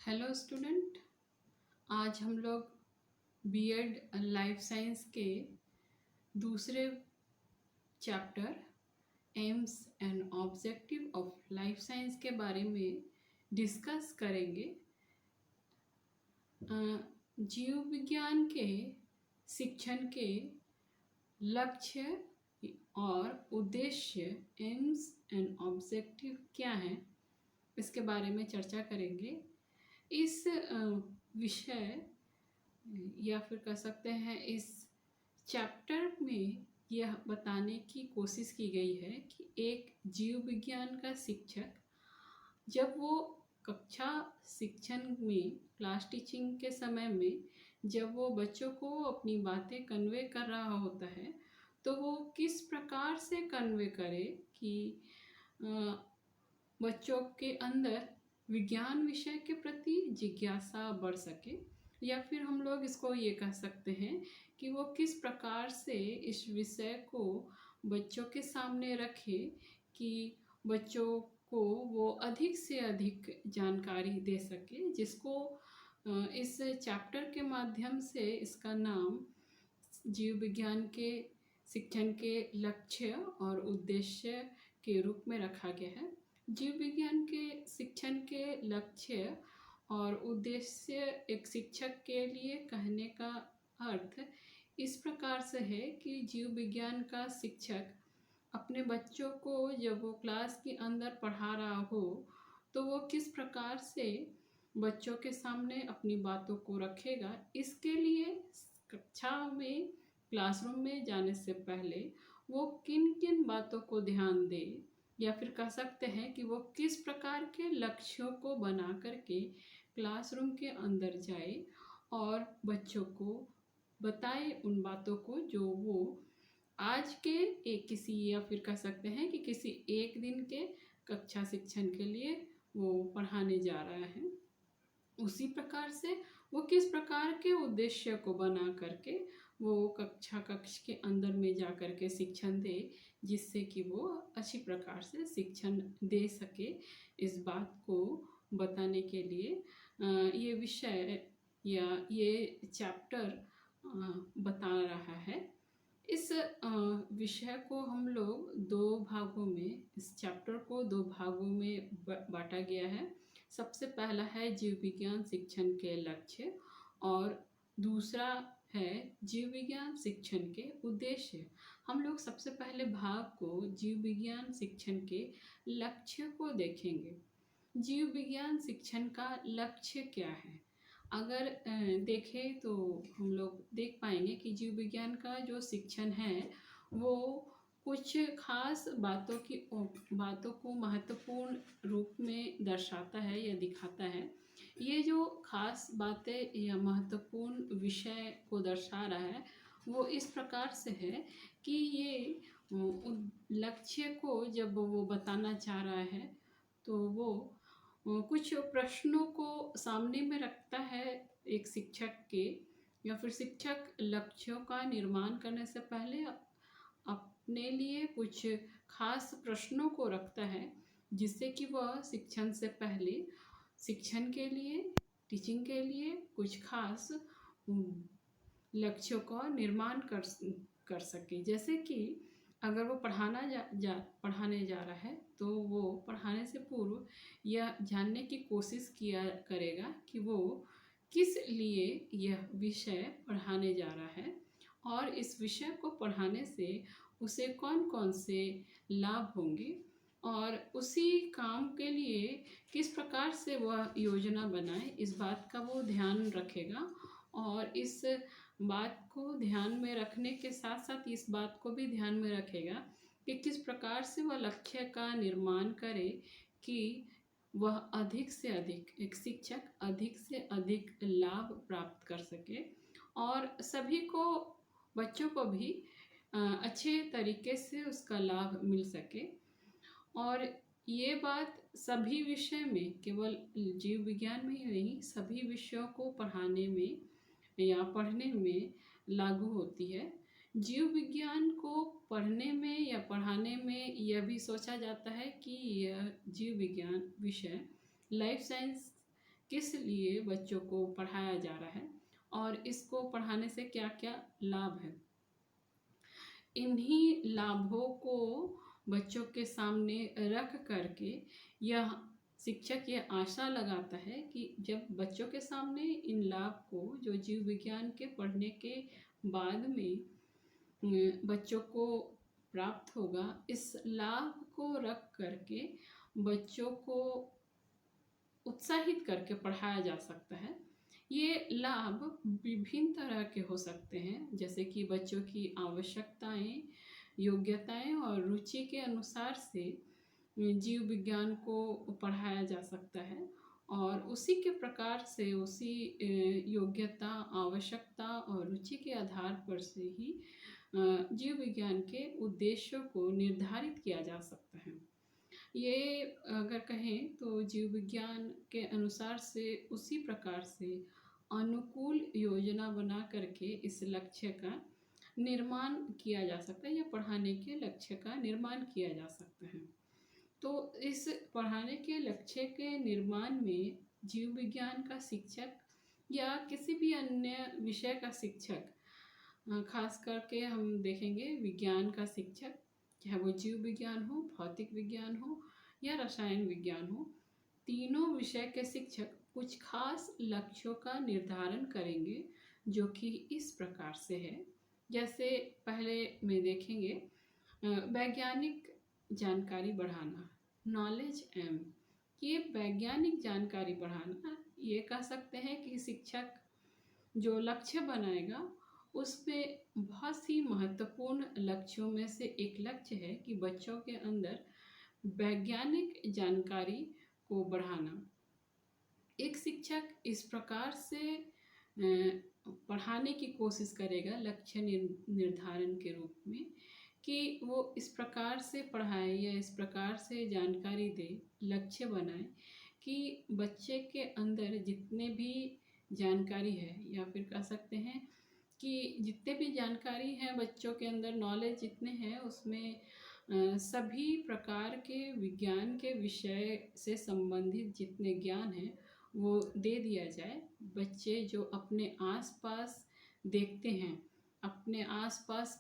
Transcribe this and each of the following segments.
Hello student. आज हम लोग बीएड लाइफ साइंस के दूसरे chapter AIIMS and objective of life science के बारे में डिस्कस करेंगे। जीव विज्ञान के शिक्षण के लक्ष्य और उद्देश्य एम्स एंड ऑब्जेक्टिव क्या हैं, इसके बारे में चर्चा करेंगे। इस विषय या फिर कह सकते हैं इस चैप्टर में यह बताने की कोशिश की गई है कि एक जीव विज्ञान का शिक्षक जब वो कक्षा शिक्षण में क्लास टीचिंग के समय में जब वो बच्चों को अपनी बातें कन्वे कर रहा होता है तो वो किस प्रकार से कन्वे करे कि बच्चों के अंदर विज्ञान विषय के प्रति जिज्ञासा बढ़ सके, या फिर हम लोग इसको ये कह सकते हैं कि वो किस प्रकार से इस विषय को बच्चों के सामने रखे कि बच्चों को वो अधिक से अधिक जानकारी दे सके, जिसको इस चैप्टर के माध्यम से इसका नाम जीव विज्ञान के शिक्षण के लक्ष्य और उद्देश्य के रूप में रखा गया है। जीव विज्ञान के शिक्षण के लक्ष्य और उद्देश्य एक शिक्षक के लिए कहने का अर्थ इस प्रकार से है कि जीव विज्ञान का शिक्षक अपने बच्चों को जब वो क्लास के अंदर पढ़ा रहा हो तो वो किस प्रकार से बच्चों के सामने अपनी बातों को रखेगा। इसके लिए कक्षा में क्लासरूम में जाने से पहले वो किन किन बातों को ध्यान दे, या फिर कह सकते हैं कि वो किस प्रकार के लक्ष्यों को बना करके क्लासरूम के अंदर जाए और बच्चों को बताए उन बातों को जो वो आज के एक किसी या फिर कह सकते हैं कि किसी एक दिन के कक्षा शिक्षण के लिए वो पढ़ाने जा रहा है। उसी प्रकार से वो किस प्रकार के उद्देश्य को बना करके वो कक्ष के अंदर में जा कर के शिक्षण दे, जिससे कि वो अच्छी प्रकार से शिक्षण दे सके। इस बात को बताने के लिए ये विषय या ये चैप्टर बता रहा है। इस विषय को हम लोग दो भागों में, इस चैप्टर को दो भागों में बांटा गया है। सबसे पहला है जीव विज्ञान शिक्षण के लक्ष्य और दूसरा है जीव विज्ञान शिक्षण के उद्देश्य। हम लोग सबसे पहले भाग को जीव विज्ञान शिक्षण के लक्ष्य को देखेंगे। जीव विज्ञान शिक्षण का लक्ष्य क्या है? अगर देखें तो हम लोग देख पाएंगे कि जीव विज्ञान का जो शिक्षण है वो कुछ खास बातों को महत्वपूर्ण रूप में दर्शाता है या दिखाता है। ये जो खास बातें या महत्वपूर्ण विषय को दर्शा रहा है वो इस प्रकार से है कि ये लक्ष्य को जब वो बताना चाह रहा है तो वो कुछ प्रश्नों को सामने में रखता है एक शिक्षक के, या फिर शिक्षक लक्ष्यों का निर्माण करने से पहले अपने लिए कुछ खास प्रश्नों को रखता है, जिससे कि वह शिक्षण से पहले शिक्षण के लिए टीचिंग के लिए कुछ खास लक्ष्यों का निर्माण कर सके। जैसे कि अगर वो पढ़ाने जा रहा है तो वो पढ़ाने से पूर्व यह जानने की कोशिश किया करेगा कि वो किस लिए यह विषय पढ़ाने जा रहा है और इस विषय को पढ़ाने से उसे कौन कौन से लाभ होंगे, और उसी काम के लिए किस प्रकार से वह योजना बनाए, इस बात का वो ध्यान रखेगा। और इस बात को ध्यान में रखने के साथ साथ इस बात को भी ध्यान में रखेगा कि किस प्रकार से वह लक्ष्य का निर्माण करे कि वह अधिक से अधिक, एक शिक्षक अधिक से अधिक लाभ प्राप्त कर सके और सभी को, बच्चों को भी अच्छे तरीके से उसका लाभ मिल सके। और ये बात सभी विषय में, केवल जीव विज्ञान में ही नहीं, सभी विषयों को पढ़ाने में या पढ़ने में लागू होती है। जीव विज्ञान को पढ़ने में या पढ़ाने में यह भी सोचा जाता है कि यह जीव विज्ञान विषय लाइफ साइंस किस लिए बच्चों को पढ़ाया जा रहा है और इसको पढ़ाने से क्या क्या लाभ है। इन्हीं लाभों को बच्चों के सामने रख करके यह शिक्षक ये आशा लगाता है कि जब बच्चों के सामने इन लाभ को, जो जीव विज्ञान के पढ़ने के बाद में बच्चों को प्राप्त होगा, इस लाभ को रख करके बच्चों को उत्साहित करके पढ़ाया जा सकता है। ये लाभ विभिन्न तरह के हो सकते हैं, जैसे कि बच्चों की आवश्यकताएं, योग्यताएं और रुचि के अनुसार से जीव विज्ञान को पढ़ाया जा सकता है और उसी के प्रकार से, उसी योग्यता, आवश्यकता और रुचि के आधार पर से ही जीव विज्ञान के उद्देश्यों को निर्धारित किया जा सकता है। ये अगर कहें तो जीव विज्ञान के अनुसार से उसी प्रकार से अनुकूल योजना बना करके इस लक्ष्य का निर्माण किया जा सकता है या पढ़ाने के लक्ष्य का निर्माण किया जा सकता है। तो इस पढ़ाने के लक्ष्य के निर्माण में जीव विज्ञान का शिक्षक या किसी भी अन्य विषय का शिक्षक, खास करके हम देखेंगे विज्ञान का शिक्षक, चाहे वो जीव विज्ञान हो, भौतिक विज्ञान हो या रसायन विज्ञान हो, तीनों विषय के शिक्षक कुछ खास लक्ष्यों का निर्धारण करेंगे, जो कि इस प्रकार से है। जैसे पहले में देखेंगे वैज्ञानिक जानकारी बढ़ाना, नॉलेज एम। ये वैज्ञानिक जानकारी बढ़ाना, ये कह सकते हैं कि शिक्षक जो लक्ष्य बनाएगा उसमें बहुत सी महत्वपूर्ण लक्ष्यों में से एक लक्ष्य है कि बच्चों के अंदर वैज्ञानिक जानकारी को बढ़ाना। एक शिक्षक इस प्रकार से पढ़ाने की कोशिश करेगा लक्ष्य निर्धारण के रूप में कि वो इस प्रकार से पढ़ाए या इस प्रकार से जानकारी दे, लक्ष्य बनाए कि बच्चे के अंदर जितने भी जानकारी है, या फिर कह सकते हैं कि जितने भी जानकारी है बच्चों के अंदर, नॉलेज जितने हैं, उसमें सभी प्रकार के विज्ञान के विषय से संबंधित जितने ज्ञान हैं वो दे दिया जाए। बच्चे जो अपने आसपास देखते हैं, अपने आसपास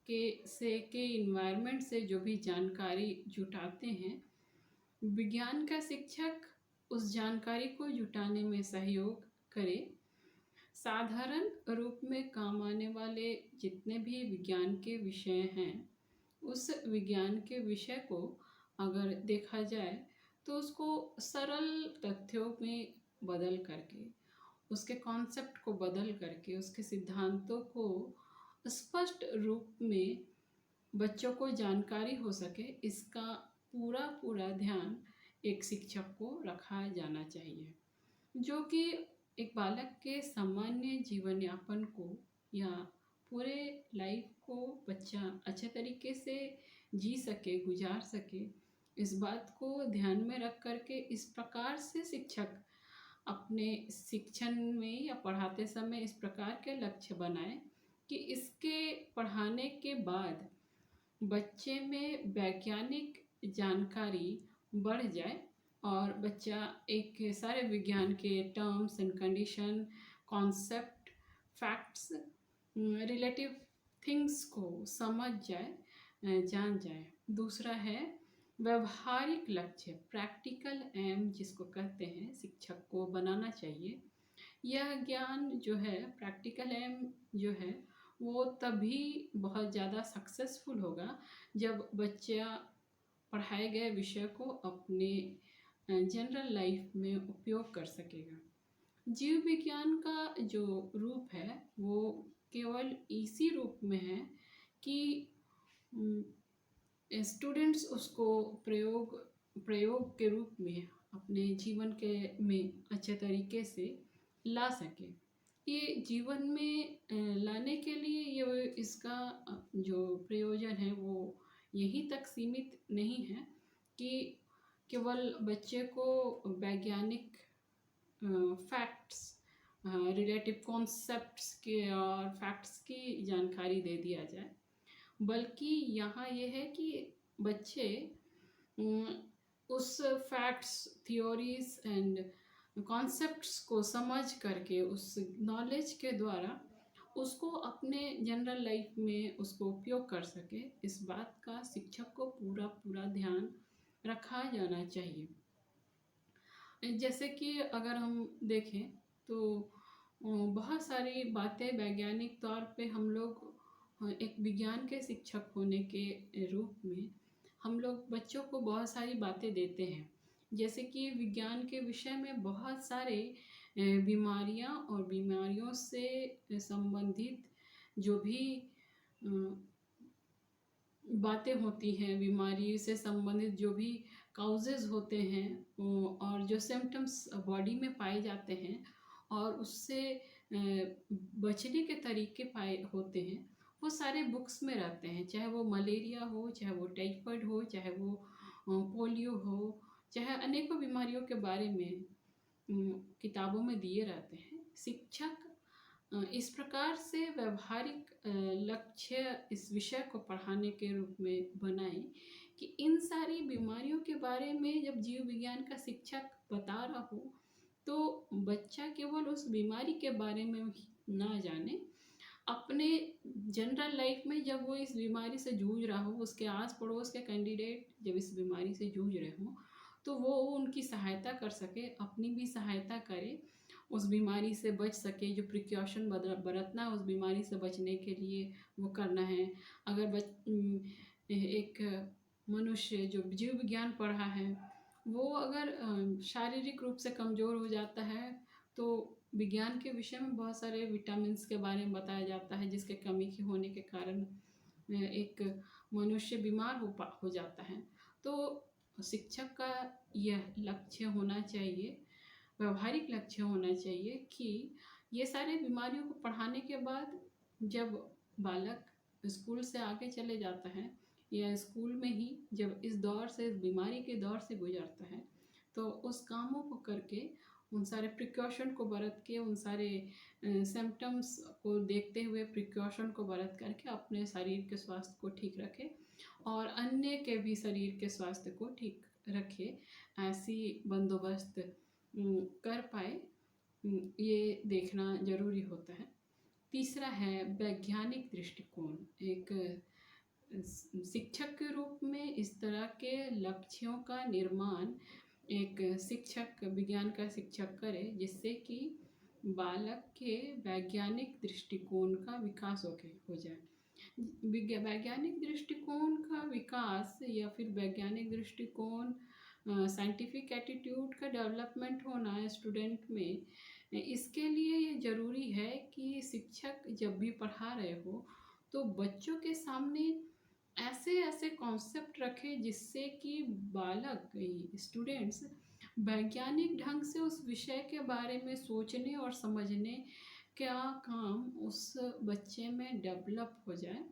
के इन्वायरमेंट से जो भी जानकारी जुटाते हैं, विज्ञान का शिक्षक उस जानकारी को जुटाने में सहयोग करे। साधारण रूप में काम आने वाले जितने भी विज्ञान के विषय हैं, उस विज्ञान के विषय को अगर देखा जाए तो उसको सरल तथ्यों में बदल करके, उसके कॉन्सेप्ट को बदल करके, उसके सिद्धांतों को स्पष्ट रूप में बच्चों को जानकारी हो सके, इसका पूरा पूरा ध्यान एक शिक्षक को रखा जाना चाहिए, जो कि एक बालक के सामान्य जीवन यापन को या पूरे लाइफ को बच्चा अच्छे तरीके से जी सके, गुजार सके, इस बात को ध्यान में रख करके इस प्रकार से शिक्षक अपने शिक्षण में या पढ़ाते समय इस प्रकार के लक्ष्य बनाए कि इसके पढ़ाने के बाद बच्चे में वैज्ञानिक जानकारी बढ़ जाए और बच्चा एक सारे विज्ञान के terms and condition, concept, facts, relative things को समझ जाए, जान जाए। दूसरा है व्यवहारिक लक्ष्य, प्रैक्टिकल एम जिसको कहते हैं, शिक्षक को बनाना चाहिए। यह ज्ञान जो है, प्रैक्टिकल एम जो है, वो तभी बहुत ज़्यादा सक्सेसफुल होगा जब बच्चा पढ़ाए गए विषय को अपने जनरल लाइफ में उपयोग कर सकेगा। जीव विज्ञान का जो रूप है वो केवल इसी रूप में है कि स्टूडेंट्स उसको प्रयोग के रूप में अपने जीवन के में अच्छे तरीके से ला सके। ये जीवन में लाने के लिए ये इसका जो प्रयोजन है वो यहीं तक सीमित नहीं है कि केवल बच्चे को वैज्ञानिक फैक्ट्स, रिलेटिव कॉन्सेप्ट्स के और फैक्ट्स की जानकारी दे दिया जाए, बल्कि यहाँ ये है कि बच्चे उस फैक्ट्स, थियोरीज एंड कॉन्सेप्ट्स को समझ करके उस नॉलेज के द्वारा उसको अपने जनरल लाइफ में उसको उपयोग कर सके, इस बात का शिक्षक को पूरा पूरा ध्यान रखा जाना चाहिए। जैसे कि अगर हम देखें तो बहुत सारी बातें वैज्ञानिक तौर पे हम लोग एक विज्ञान के शिक्षक होने के रूप में हम लोग बच्चों को बहुत सारी बातें देते हैं। जैसे कि विज्ञान के विषय में बहुत सारे बीमारियां और बीमारियों से संबंधित जो भी अ, बातें होती हैं, बीमारी से संबंधित जो भी काउजेज़ होते हैं और जो सिम्टम्स बॉडी में पाए जाते हैं और उससे बचने के तरीके पाए होते हैं, वो सारे बुक्स में रहते हैं। चाहे वो मलेरिया हो, चाहे वो टाइफाइड हो, चाहे वो पोलियो हो, चाहे अनेकों बीमारियों के बारे में किताबों में दिए रहते हैं। शिक्षक इस प्रकार से व्यवहारिक लक्ष्य इस विषय को पढ़ाने के रूप में बनाएं कि इन सारी बीमारियों के बारे में जब जीव विज्ञान का शिक्षक बता रहा हो तो बच्चा केवल उस बीमारी के बारे में ही ना जाने, अपने जनरल लाइफ में जब वो इस बीमारी से जूझ रहा हो, उसके आस पड़ोस के कैंडिडेट जब इस बीमारी से जूझ रहे हों, तो वो उनकी सहायता कर सके, अपनी भी सहायता करे, उस बीमारी से बच सके। जो प्रिकॉशन बरतना उस बीमारी से बचने के लिए वो करना है। अगर एक मनुष्य जो जीव विज्ञान पढ़ा है वो अगर शारीरिक रूप से कमज़ोर हो जाता है तो विज्ञान के विषय में बहुत सारे विटामिन्स के बारे में बताया जाता है जिसके कमी के होने के कारण एक मनुष्य बीमार हो जाता है। तो शिक्षक का यह लक्ष्य होना चाहिए, व्यवहारिक लक्ष्य होना चाहिए कि ये सारे बीमारियों को पढ़ाने के बाद जब बालक स्कूल से आगे चले जाता है या स्कूल में ही जब इस दौर से, इस बीमारी के दौर से गुजरता है, तो उस कामों को करके, उन सारे प्रिकॉशन को बरत के, उन सारे सिम्टम्स को देखते हुए प्रिकॉशन को बरत करके अपने शरीर के स्वास्थ्य को ठीक रखे और अन्य के भी शरीर के स्वास्थ्य को ठीक रखे, ऐसी बंदोबस्त कर पाए, ये देखना जरूरी होता है। तीसरा है वैज्ञानिक दृष्टिकोण। एक शिक्षक के रूप में इस तरह के लक्ष्यों का निर्माण एक शिक्षक, विज्ञान का शिक्षक करे जिससे कि बालक के वैज्ञानिक दृष्टिकोण का विकास हो जाए। वैज्ञानिक दृष्टिकोण का विकास या फिर वैज्ञानिक दृष्टिकोण, साइंटिफिक एटीट्यूड का डेवलपमेंट होना स्टूडेंट में, इसके लिए ये ज़रूरी है कि शिक्षक जब भी पढ़ा रहे हो तो बच्चों के सामने ऐसे ऐसे कॉन्सेप्ट रखे जिससे कि बालक, स्टूडेंट्स वैज्ञानिक ढंग से उस विषय के बारे में सोचने और समझने का काम उस बच्चे में डेवलप हो जाए,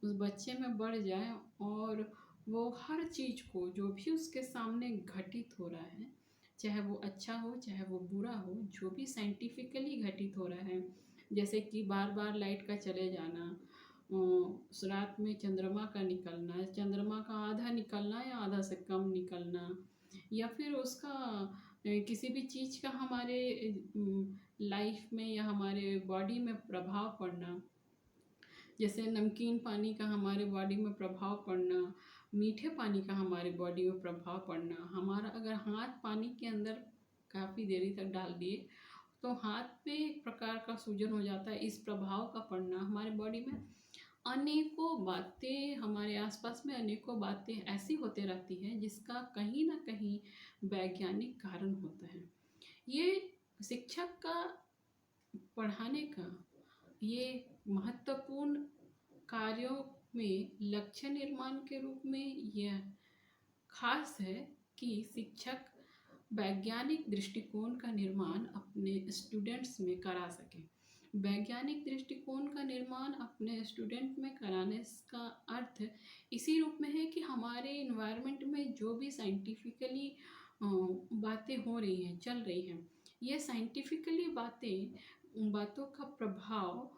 उस बच्चे में बढ़ जाए और वो हर चीज़ को जो भी उसके सामने घटित हो रहा है, चाहे वो अच्छा हो चाहे वो बुरा हो, जो भी साइंटिफिकली घटित हो रहा है, जैसे कि बार बार लाइट का चले जाना, रात में चंद्रमा का निकलना, चंद्रमा का आधा निकलना या आधा से कम निकलना, या फिर उसका किसी भी चीज़ का हमारे लाइफ में या हमारे बॉडी में प्रभाव पड़ना, जैसे नमकीन पानी का हमारे बॉडी में प्रभाव पड़ना, मीठे पानी का हमारे बॉडी में प्रभाव पड़ना। हमारा अगर हाथ पानी के अंदर काफ़ी देरी तक डाल दिए तो हाथ पे एक प्रकार का सूजन हो जाता है। इस प्रभाव का पड़ना हमारे बॉडी में, अनेकों बातें हमारे आसपास में, अनेकों बातें ऐसी होते रहती हैं जिसका कहीं ना कहीं वैज्ञानिक कारण होता है। ये शिक्षक का पढ़ाने का ये महत्वपूर्ण कार्यों में लक्ष्य निर्माण के रूप में यह खास है कि शिक्षक वैज्ञानिक दृष्टिकोण का निर्माण अपने स्टूडेंट्स में करा सके। वैज्ञानिक दृष्टिकोण का निर्माण अपने स्टूडेंट में कराने का अर्थ इसी रूप में है कि हमारे इन्वायरमेंट में जो भी साइंटिफिकली बातें हो रही हैं, चल रही हैं, ये साइंटिफिकली बातों का प्रभाव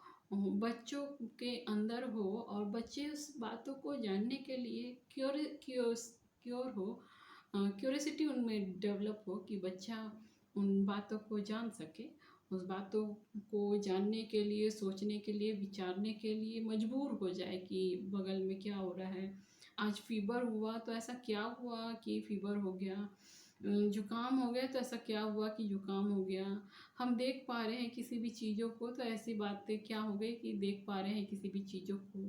बच्चों के अंदर हो और बच्चे उस बातों को जानने के लिए क्योर हो, क्यूरियोसिटी उनमें डेवलप हो कि बच्चा उन बातों को जान सके, उस बातों को जानने के लिए, सोचने के लिए, विचारने के लिए मजबूर हो जाए कि बगल में क्या हो रहा है। आज फ़ीवर हुआ तो ऐसा क्या हुआ कि फ़ीवर हो गया, ज़ुकाम हो गया तो ऐसा क्या हुआ कि ज़ुकाम हो गया। हम देख पा रहे हैं किसी भी चीज़ों को तो ऐसी बातें क्या हो गई कि देख पा रहे हैं किसी भी चीज़ों को,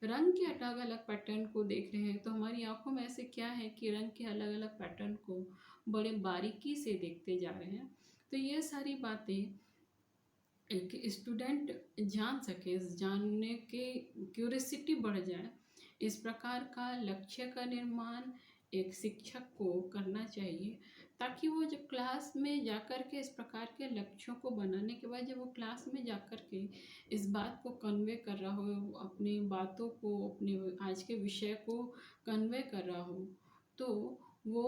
रंग के अलग-अलग पैटर्न को देख रहे हैं, तो हमारी आँखों में ऐसे क्या है कि रंग के अलग-अलग पैटर्न को बड़े बारीकी से देखते जा रहे हैं। तो ये सारी बातें एक स्टूडेंट जान सके, जानने की क्यूरियोसिटी बढ़ जाए, इस प्रकार का लक्ष्य का निर्माण एक शिक्षक को करना चाहिए, ताकि वो जब क्लास में जाकर के इस प्रकार के लक्ष्यों को बनाने के बाद जब वो क्लास में जाकर के इस बात को कन्वे कर रहा हो, अपनी बातों को, अपने आज के विषय को कन्वे कर रहा हो, तो वो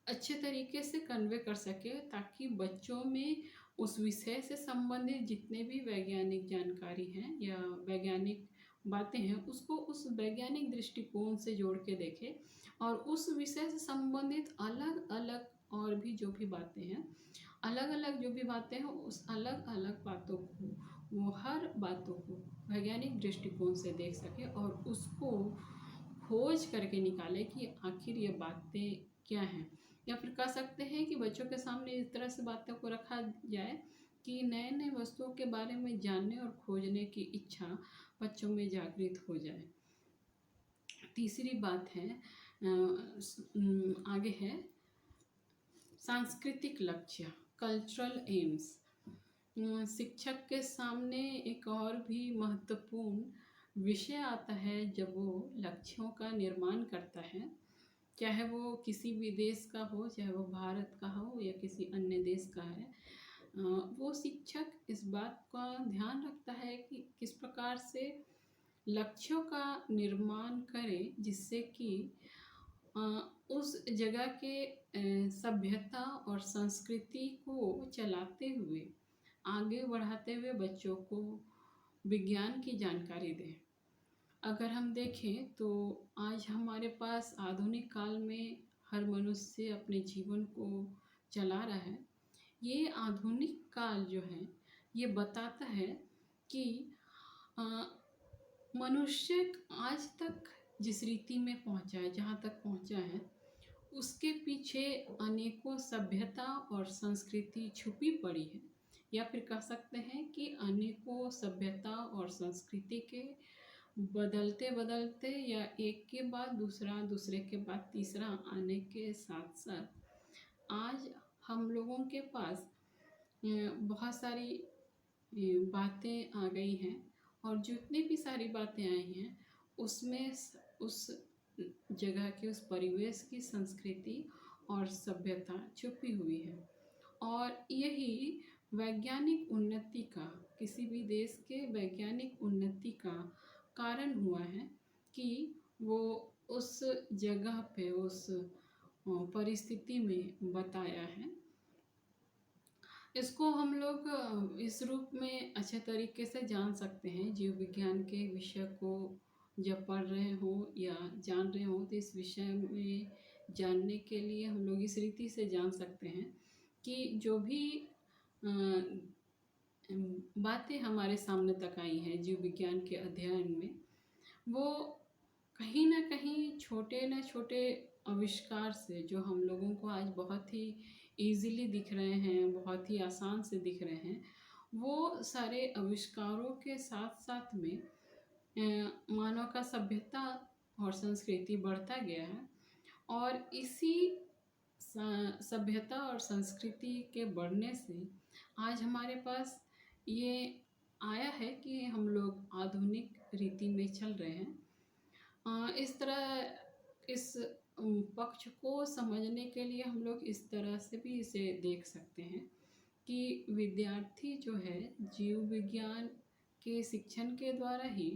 अच्छे तरीके से कन्वे कर सके, ताकि बच्चों में उस विषय से संबंधित जितने भी वैज्ञानिक जानकारी हैं या वैज्ञानिक बातें हैं, उसको उस वैज्ञानिक दृष्टिकोण से जोड़ के देखें, और उस विषय से संबंधित अलग अलग और भी जो भी बातें हैं, अलग अलग जो भी बातें हैं, उस अलग अलग बातों को, वो हर बातों को वैज्ञानिक दृष्टिकोण से देख सके और उसको खोज करके निकाले कि आखिर ये बातें क्या हैं। या फिर कह सकते हैं कि बच्चों के सामने इस तरह से बातों को रखा जाए कि नए नए वस्तुओं के बारे में जानने और खोजने की इच्छा बच्चों में जागृत हो जाए। तीसरी बात है, आगे है सांस्कृतिक लक्ष्य, कल्चरल एम्स। शिक्षक के सामने एक और भी महत्वपूर्ण विषय आता है जब वो लक्ष्यों का निर्माण करता है, चाहे वो किसी भी देश का हो, चाहे वो भारत का हो या किसी अन्य देश का है। वो शिक्षक इस बात का ध्यान रखता है कि किस प्रकार से लक्ष्यों का निर्माण करें, जिससे कि उस जगह के सभ्यता और संस्कृति को चलाते हुए, आगे बढ़ाते हुए बच्चों को विज्ञान की जानकारी दें। अगर हम देखें तो आज हमारे पास आधुनिक काल में हर मनुष्य अपने जीवन को चला रहा है। ये आधुनिक काल जो है, ये बताता है कि अ, मनुष्य आज तक जिस रीति में पहुंचा है, जहाँ तक पहुंचा है, उसके पीछे अनेकों सभ्यता और संस्कृति छुपी पड़ी है, या फिर कह सकते हैं कि अनेकों सभ्यता और संस्कृति के बदलते बदलते या एक के बाद दूसरा, दूसरे के बाद तीसरा आने के साथ साथ आज हम लोगों के पास बहुत सारी बातें आ गई हैं, और जितनी भी सारी बातें आई हैं उसमें उस जगह के, उस परिवेश की संस्कृति और सभ्यता छुपी हुई है। और यही वैज्ञानिक उन्नति का, किसी भी देश के वैज्ञानिक उन्नति का कारण हुआ है कि वो उस जगह पे, उस परिस्थिति में बताया है। इसको हम लोग इस रूप में अच्छे तरीके से जान सकते हैं। जीव विज्ञान के विषय को जब पढ़ रहे हो या जान रहे हो, तो इस विषय में जानने के लिए हम लोग इस रीति से जान सकते हैं कि जो भी बातें हमारे सामने तक आई हैं जीव विज्ञान के अध्ययन में, वो कहीं ना कहीं छोटे ना छोटे आविष्कार से, जो हम लोगों को आज बहुत ही इजीली दिख रहे हैं, बहुत ही आसान से दिख रहे हैं, वो सारे आविष्कारों के साथ साथ में मानव का सभ्यता और संस्कृति बढ़ता गया है। और इसी सभ्यता और संस्कृति के बढ़ने से आज हमारे पास ये आया है कि हम लोग आधुनिक रीति में चल रहे हैं। इस तरह इस पक्ष को समझने के लिए हम लोग इस तरह से भी इसे देख सकते हैं कि विद्यार्थी जो है, जीव विज्ञान के शिक्षण के द्वारा ही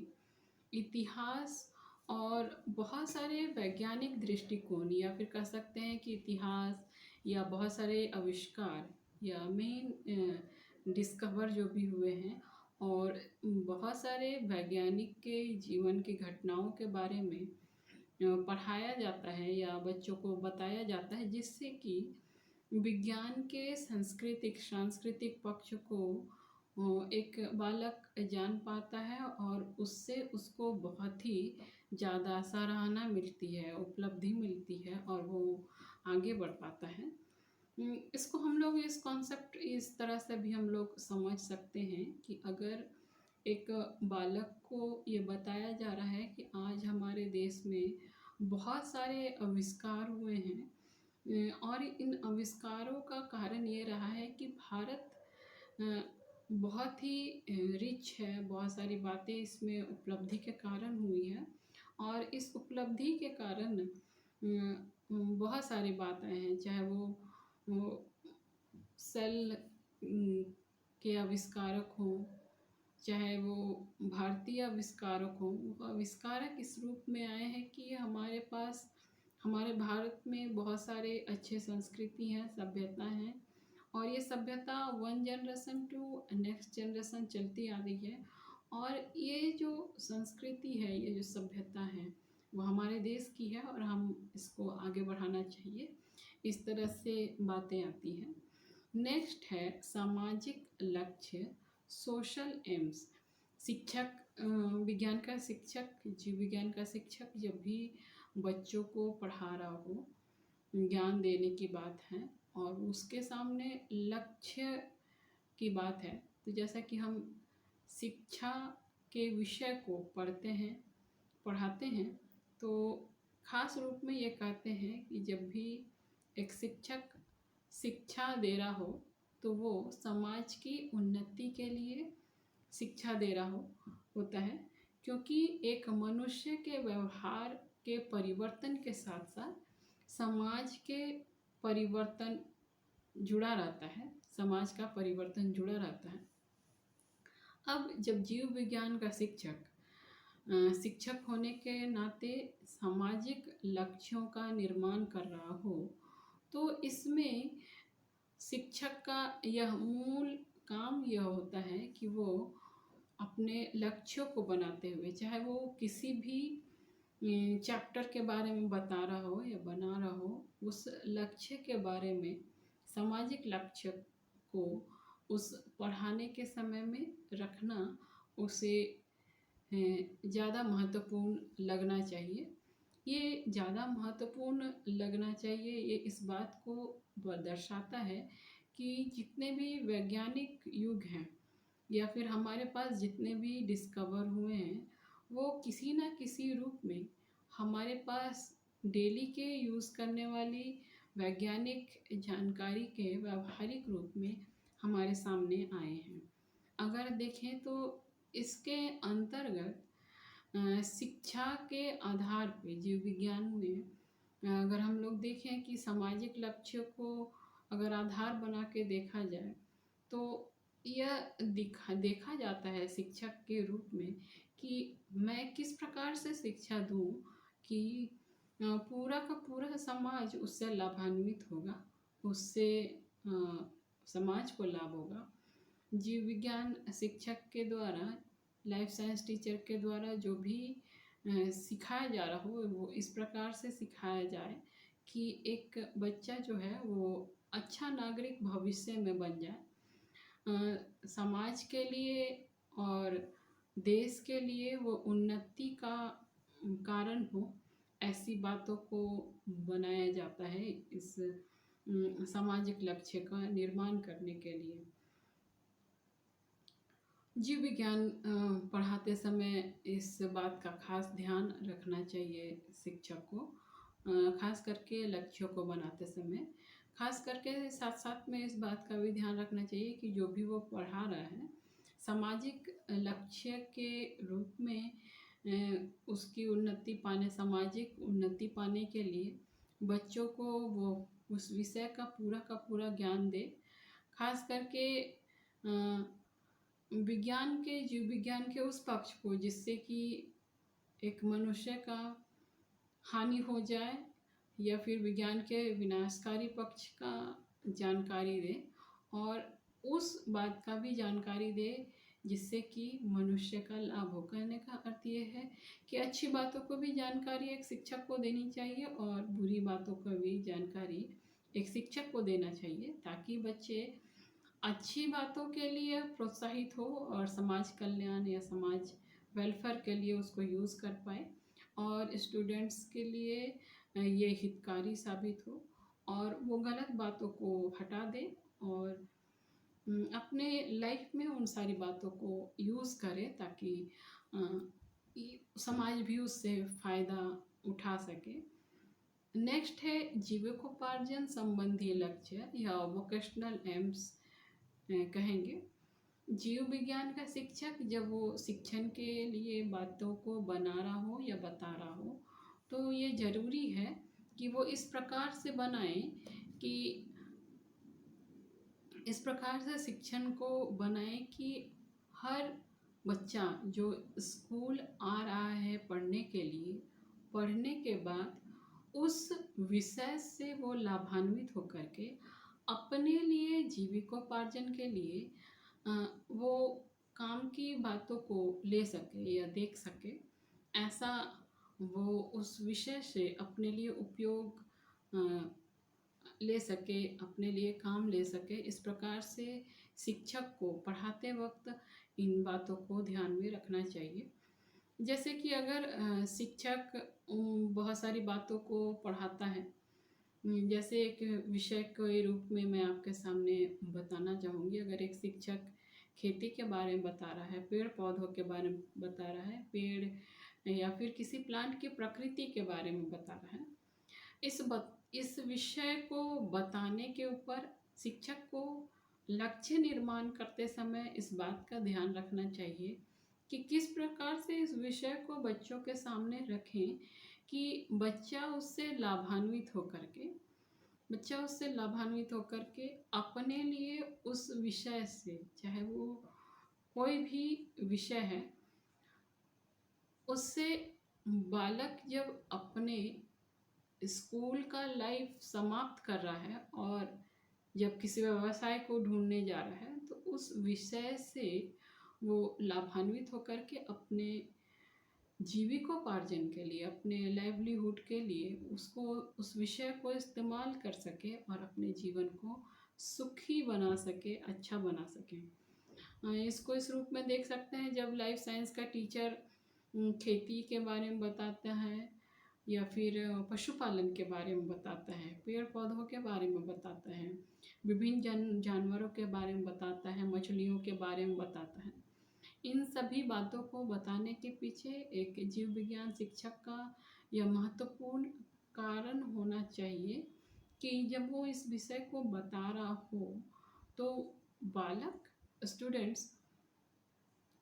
इतिहास और बहुत सारे वैज्ञानिक दृष्टिकोण, या फिर कह सकते हैं कि इतिहास या बहुत सारे आविष्कार या मेन डिस्कवर जो भी हुए हैं, और बहुत सारे वैज्ञानिक के जीवन की घटनाओं के बारे में पढ़ाया जाता है या बच्चों को बताया जाता है, जिससे कि विज्ञान के सांस्कृतिक पक्ष को एक बालक जान पाता है और उससे उसको बहुत ही ज़्यादा सराहना मिलती है, उपलब्धि मिलती है और वो आगे बढ़ पाता है। इसको हम लोग इस कॉन्सेप्ट इस तरह से भी हम लोग समझ सकते हैं कि अगर एक बालक को ये बताया जा रहा है कि आज हमारे देश में बहुत सारे आविष्कार हुए हैं, और इन आविष्कारों का कारण ये रहा है कि भारत अ, बहुत ही रिच है, बहुत सारी बातें इसमें उपलब्धि के कारण हुई है और इस उपलब्धि के कारण बहुत सारी बातें हैं, चाहे वो सेल के आविष्कारक हों, चाहे वो भारतीय आविष्कारक हों। वो आविष्कारक इस रूप में आए हैं कि हमारे पास हमारे भारत में बहुत सारे अच्छे संस्कृति हैं, सभ्यता हैं और ये सभ्यता one generation to next generation चलती आ रही है। और ये जो संस्कृति है, ये जो सभ्यता है, वो हमारे देश की है और हम इसको आगे बढ़ाना चाहिए। इस तरह से बातें आती हैं। नेक्स्ट है सामाजिक लक्ष्य, सोशल एम्स। शिक्षक विज्ञान का शिक्षक, जीव विज्ञान का शिक्षक जब भी बच्चों को पढ़ा रहा हो, ज्ञान देने की बात है और उसके सामने लक्ष्य की बात है, तो जैसा कि हम शिक्षा के विषय को पढ़ाते हैं, तो खास रूप में ये कहते हैं कि जब भी एक शिक्षक शिक्षा दे रहा हो तो वो समाज की उन्नति के लिए शिक्षा दे रहा होता है, क्योंकि एक मनुष्य के व्यवहार के परिवर्तन के साथ साथ समाज के परिवर्तन जुड़ा रहता है, समाज का परिवर्तन जुड़ा रहता है। अब जब जीव विज्ञान का शिक्षक होने के नाते सामाजिक लक्ष्यों का निर्माण कर रहा हो, तो इसमें शिक्षक का यह मूल काम यह होता है कि वो अपने लक्ष्यों को बनाते हुए, चाहे वो किसी भी चैप्टर के बारे में बता रहा हो या बना रहा हो, उस लक्ष्य के बारे में, सामाजिक लक्ष्य को उस पढ़ाने के समय में रखना उसे ज़्यादा महत्वपूर्ण लगना चाहिए। ये ज़्यादा महत्वपूर्ण लगना चाहिए, ये इस बात को दर्शाता है कि जितने भी वैज्ञानिक युग हैं या फिर हमारे पास जितने भी डिस्कवर हुए हैं, वो किसी ना किसी रूप में हमारे पास डेली के यूज़ करने वाली वैज्ञानिक जानकारी के व्यावहारिक रूप में हमारे सामने आए हैं। अगर देखें तो इसके अंतर्गत शिक्षा के आधार पे जीव विज्ञान में अगर हम लोग देखें कि सामाजिक लक्ष्य को अगर आधार बना के देखा जाए, तो यह देखा जाता है शिक्षक के रूप में कि मैं किस प्रकार से शिक्षा दूं कि पूरा का पूरा समाज उससे लाभान्वित होगा, उससे समाज को लाभ होगा। जीव विज्ञान शिक्षक के द्वारा, लाइफ साइंस टीचर के द्वारा जो भी सिखाया जा रहा हो, वो इस प्रकार से सिखाया जाए कि एक बच्चा जो है वो अच्छा नागरिक भविष्य में बन जाए, समाज के लिए और देश के लिए वो उन्नति का कारण हो, ऐसी बातों को बनाया जाता है इस सामाजिक लक्ष्य का निर्माण करने के लिए। जीव विज्ञान पढ़ाते समय इस बात का खास ध्यान रखना चाहिए शिक्षक को, खास करके लक्ष्यों को बनाते समय। खास करके साथ साथ में इस बात का भी ध्यान रखना चाहिए कि जो भी वो पढ़ा रहा है, सामाजिक लक्ष्य के रूप में उसकी उन्नति पाने, सामाजिक उन्नति पाने के लिए बच्चों को वो उस विषय का पूरा ज्ञान दे। खास करके जीव विज्ञान के उस पक्ष को जिससे कि एक मनुष्य का हानि हो जाए या फिर विज्ञान के विनाशकारी पक्ष का जानकारी दे, और उस बात का भी जानकारी दे जिससे कि मनुष्य का लाभ हो। कहने का अर्थ ये है कि अच्छी बातों को भी जानकारी एक शिक्षक को देनी चाहिए और बुरी बातों का भी जानकारी एक शिक्षक को देना चाहिए, ताकि बच्चे अच्छी बातों के लिए प्रोत्साहित हो और समाज कल्याण या समाज वेलफेयर के लिए उसको यूज़ कर पाए, और स्टूडेंट्स के लिए ये हितकारी साबित हो और वो गलत बातों को हटा दे और अपने लाइफ में उन सारी बातों को यूज़ करे, ताकि अ, समाज भी उससे फ़ायदा उठा सके। नेक्स्ट है जीविकोपार्जन संबंधी लक्ष्य या वोकेशनल एम्स कहेंगे। जीव विज्ञान का शिक्षक जब वो शिक्षण के लिए बातों को बना रहा हो या बता रहा हो, तो ये ज़रूरी है कि वो इस प्रकार से बनाए कि इस प्रकार से शिक्षण को बनाए कि हर बच्चा जो स्कूल आ रहा है पढ़ने के लिए, पढ़ने के बाद उस विषय से वो लाभान्वित होकर के अपने लिए जीविकोपार्जन के लिए वो काम की बातों को ले सके या देख सके, ऐसा वो उस विषय से अपने लिए उपयोग ले सके, अपने लिए काम ले सके। इस प्रकार से शिक्षक को पढ़ाते वक्त इन बातों को ध्यान में रखना चाहिए। जैसे कि अगर शिक्षक बहुत सारी बातों को पढ़ाता है, जैसे एक विषय के रूप में मैं आपके सामने बताना चाहूँगी। अगर एक शिक्षक खेती के बारे में बता रहा है, पेड़ पौधों के बारे में बता रहा है, पेड़ या फिर किसी प्लांट की प्रकृति के बारे में बता रहा है, इस विषय को बताने के ऊपर शिक्षक को लक्ष्य निर्माण करते समय इस बात का ध्यान रखना चाहिए कि किस प्रकार से इस विषय को बच्चों के सामने रखें कि बच्चा उससे लाभान्वित होकर के अपने लिए उस विषय से, चाहे वो कोई भी विषय है, उससे बालक जब अपने स्कूल का लाइफ समाप्त कर रहा है और जब किसी व्यवसाय को ढूंढने जा रहा है, तो उस विषय से वो लाभान्वित होकर के अपने जीविकोपार्जन के लिए, अपने लाइवलीहुड के लिए उस विषय को इस्तेमाल कर सके और अपने जीवन को सुखी बना सके, अच्छा बना सके। इसको इस रूप में देख सकते हैं, जब लाइफ साइंस का टीचर खेती के बारे में बताता है या फिर पशुपालन के बारे में बताता है, पेड़ पौधों के बारे में बताता है, विभिन्न जानवरों के बारे में बताता है, मछलियों के बारे में बताता है, इन सभी बातों को बताने के पीछे एक जीव विज्ञान शिक्षक का यह महत्वपूर्ण कारण होना चाहिए कि जब वो इस विषय को बता रहा हो तो बालक, स्टूडेंट्स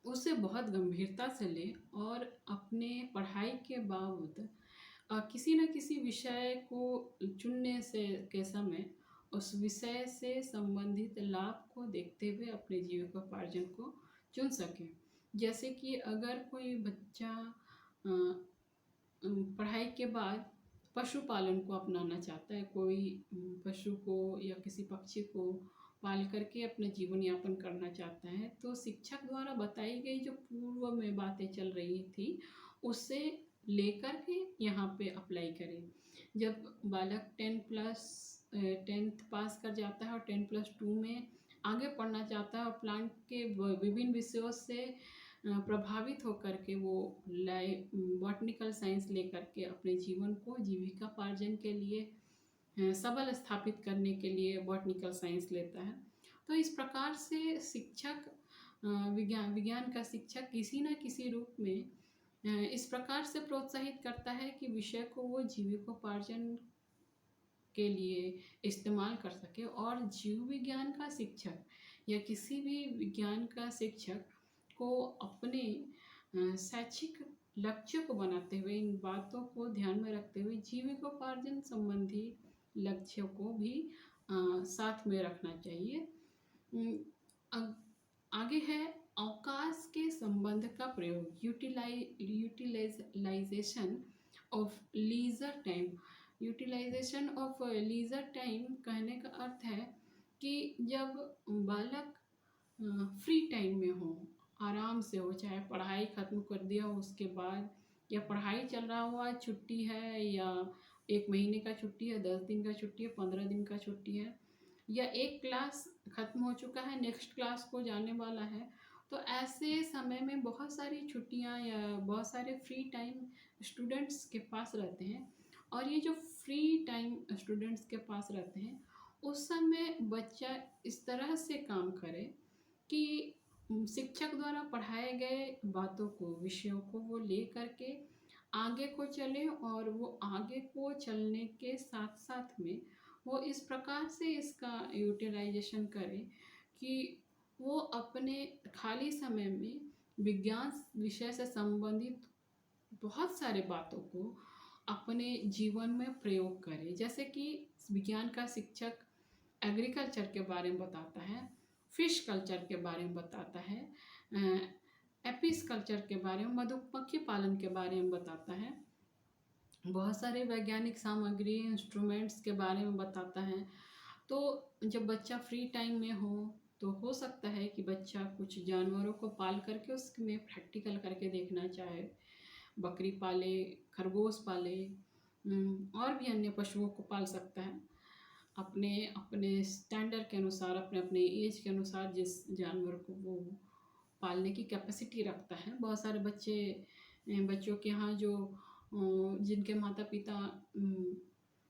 उसे बहुत गंभीरता से ले और अपने पढ़ाई के बाद किसी न किसी विषय को चुनने से के समय उस विषय से संबंधित लाभ को देखते हुए अपने जीविकोपार्जन को चुन सकें। जैसे कि अगर कोई बच्चा पढ़ाई के बाद पशुपालन को अपनाना चाहता है, कोई पशु को या किसी पक्षी को पाल करके अपना जीवन यापन करना चाहता है, तो शिक्षक द्वारा बताई गई जो पूर्व में बातें चल रही थी उससे लेकर के यहाँ पे अप्लाई करें। जब बालक 10th पास कर जाता है और 10+2 में आगे पढ़ना चाहता है और प्लांट के विभिन्न विषयों से प्रभावित होकर के वो बॉटनिकल साइंस लेकर के अपने जीवन को जीविकापार्जन के लिए सबल स्थापित करने के लिए बॉटनिकल साइंस लेता है। तो इस प्रकार से शिक्षक, विज्ञान का शिक्षक किसी न किसी रूप में इस प्रकार से प्रोत्साहित करता है कि विषय को वो जीविकोपार्जन के लिए इस्तेमाल कर सके, और जीव विज्ञान का शिक्षक या किसी भी विज्ञान का शिक्षक को अपने शैक्षिक लक्ष्य को बनाते हुए, इन बातों को ध्यान में रखते हुए जीविकोपार्जन संबंधी लक्ष्यों को भी साथ में रखना चाहिए। आगे है अवकाश के संबंध का प्रयोग, utilisation of leisure time. Utilisation of leisure time कहने का अर्थ है कि जब बालक फ्री टाइम में हो, आराम से हो, चाहे पढ़ाई ख़त्म कर दिया हो उसके बाद, या पढ़ाई चल रहा हुआ, छुट्टी है या 1 महीने का छुट्टी है, 10 दिन का छुट्टी है, 15 दिन का छुट्टी है, या एक क्लास ख़त्म हो चुका है, नेक्स्ट क्लास को जाने वाला है। तो ऐसे समय में बहुत सारी छुट्टियाँ या बहुत सारे फ्री टाइम स्टूडेंट्स के पास रहते हैं, और ये जो फ्री टाइम स्टूडेंट्स के पास रहते हैं, उस समय बच्चा इस तरह से काम करे कि शिक्षक द्वारा पढ़ाए गए बातों को, विषयों को वो ले करके आगे को चले, और वो आगे को चलने के साथ साथ में वो इस प्रकार से इसका यूटिलाइजेशन करे कि वो अपने खाली समय में विज्ञान विषय से संबंधित बहुत सारे बातों को अपने जीवन में प्रयोग करे। जैसे कि विज्ञान का शिक्षक एग्रीकल्चर के बारे में बताता है, फिश कल्चर के बारे में बताता है, एपिस कल्चर के बारे में, मधुमक्खी पालन के बारे में बताता है, बहुत सारे वैज्ञानिक सामग्री इंस्ट्रूमेंट्स के बारे में बताता है। तो जब बच्चा फ्री टाइम में तो हो सकता है कि बच्चा कुछ जानवरों को पाल करके उसमें प्रैक्टिकल करके देखना चाहे, बकरी पाले, खरगोश पाले, और भी अन्य पशुओं को पाल सकता है अपने अपने स्टैंडर्ड के अनुसार, अपने अपने एज के अनुसार, जिस जानवर को वो पालने की कैपेसिटी रखता है। बहुत सारे बच्चों के यहाँ जो जिनके माता पिता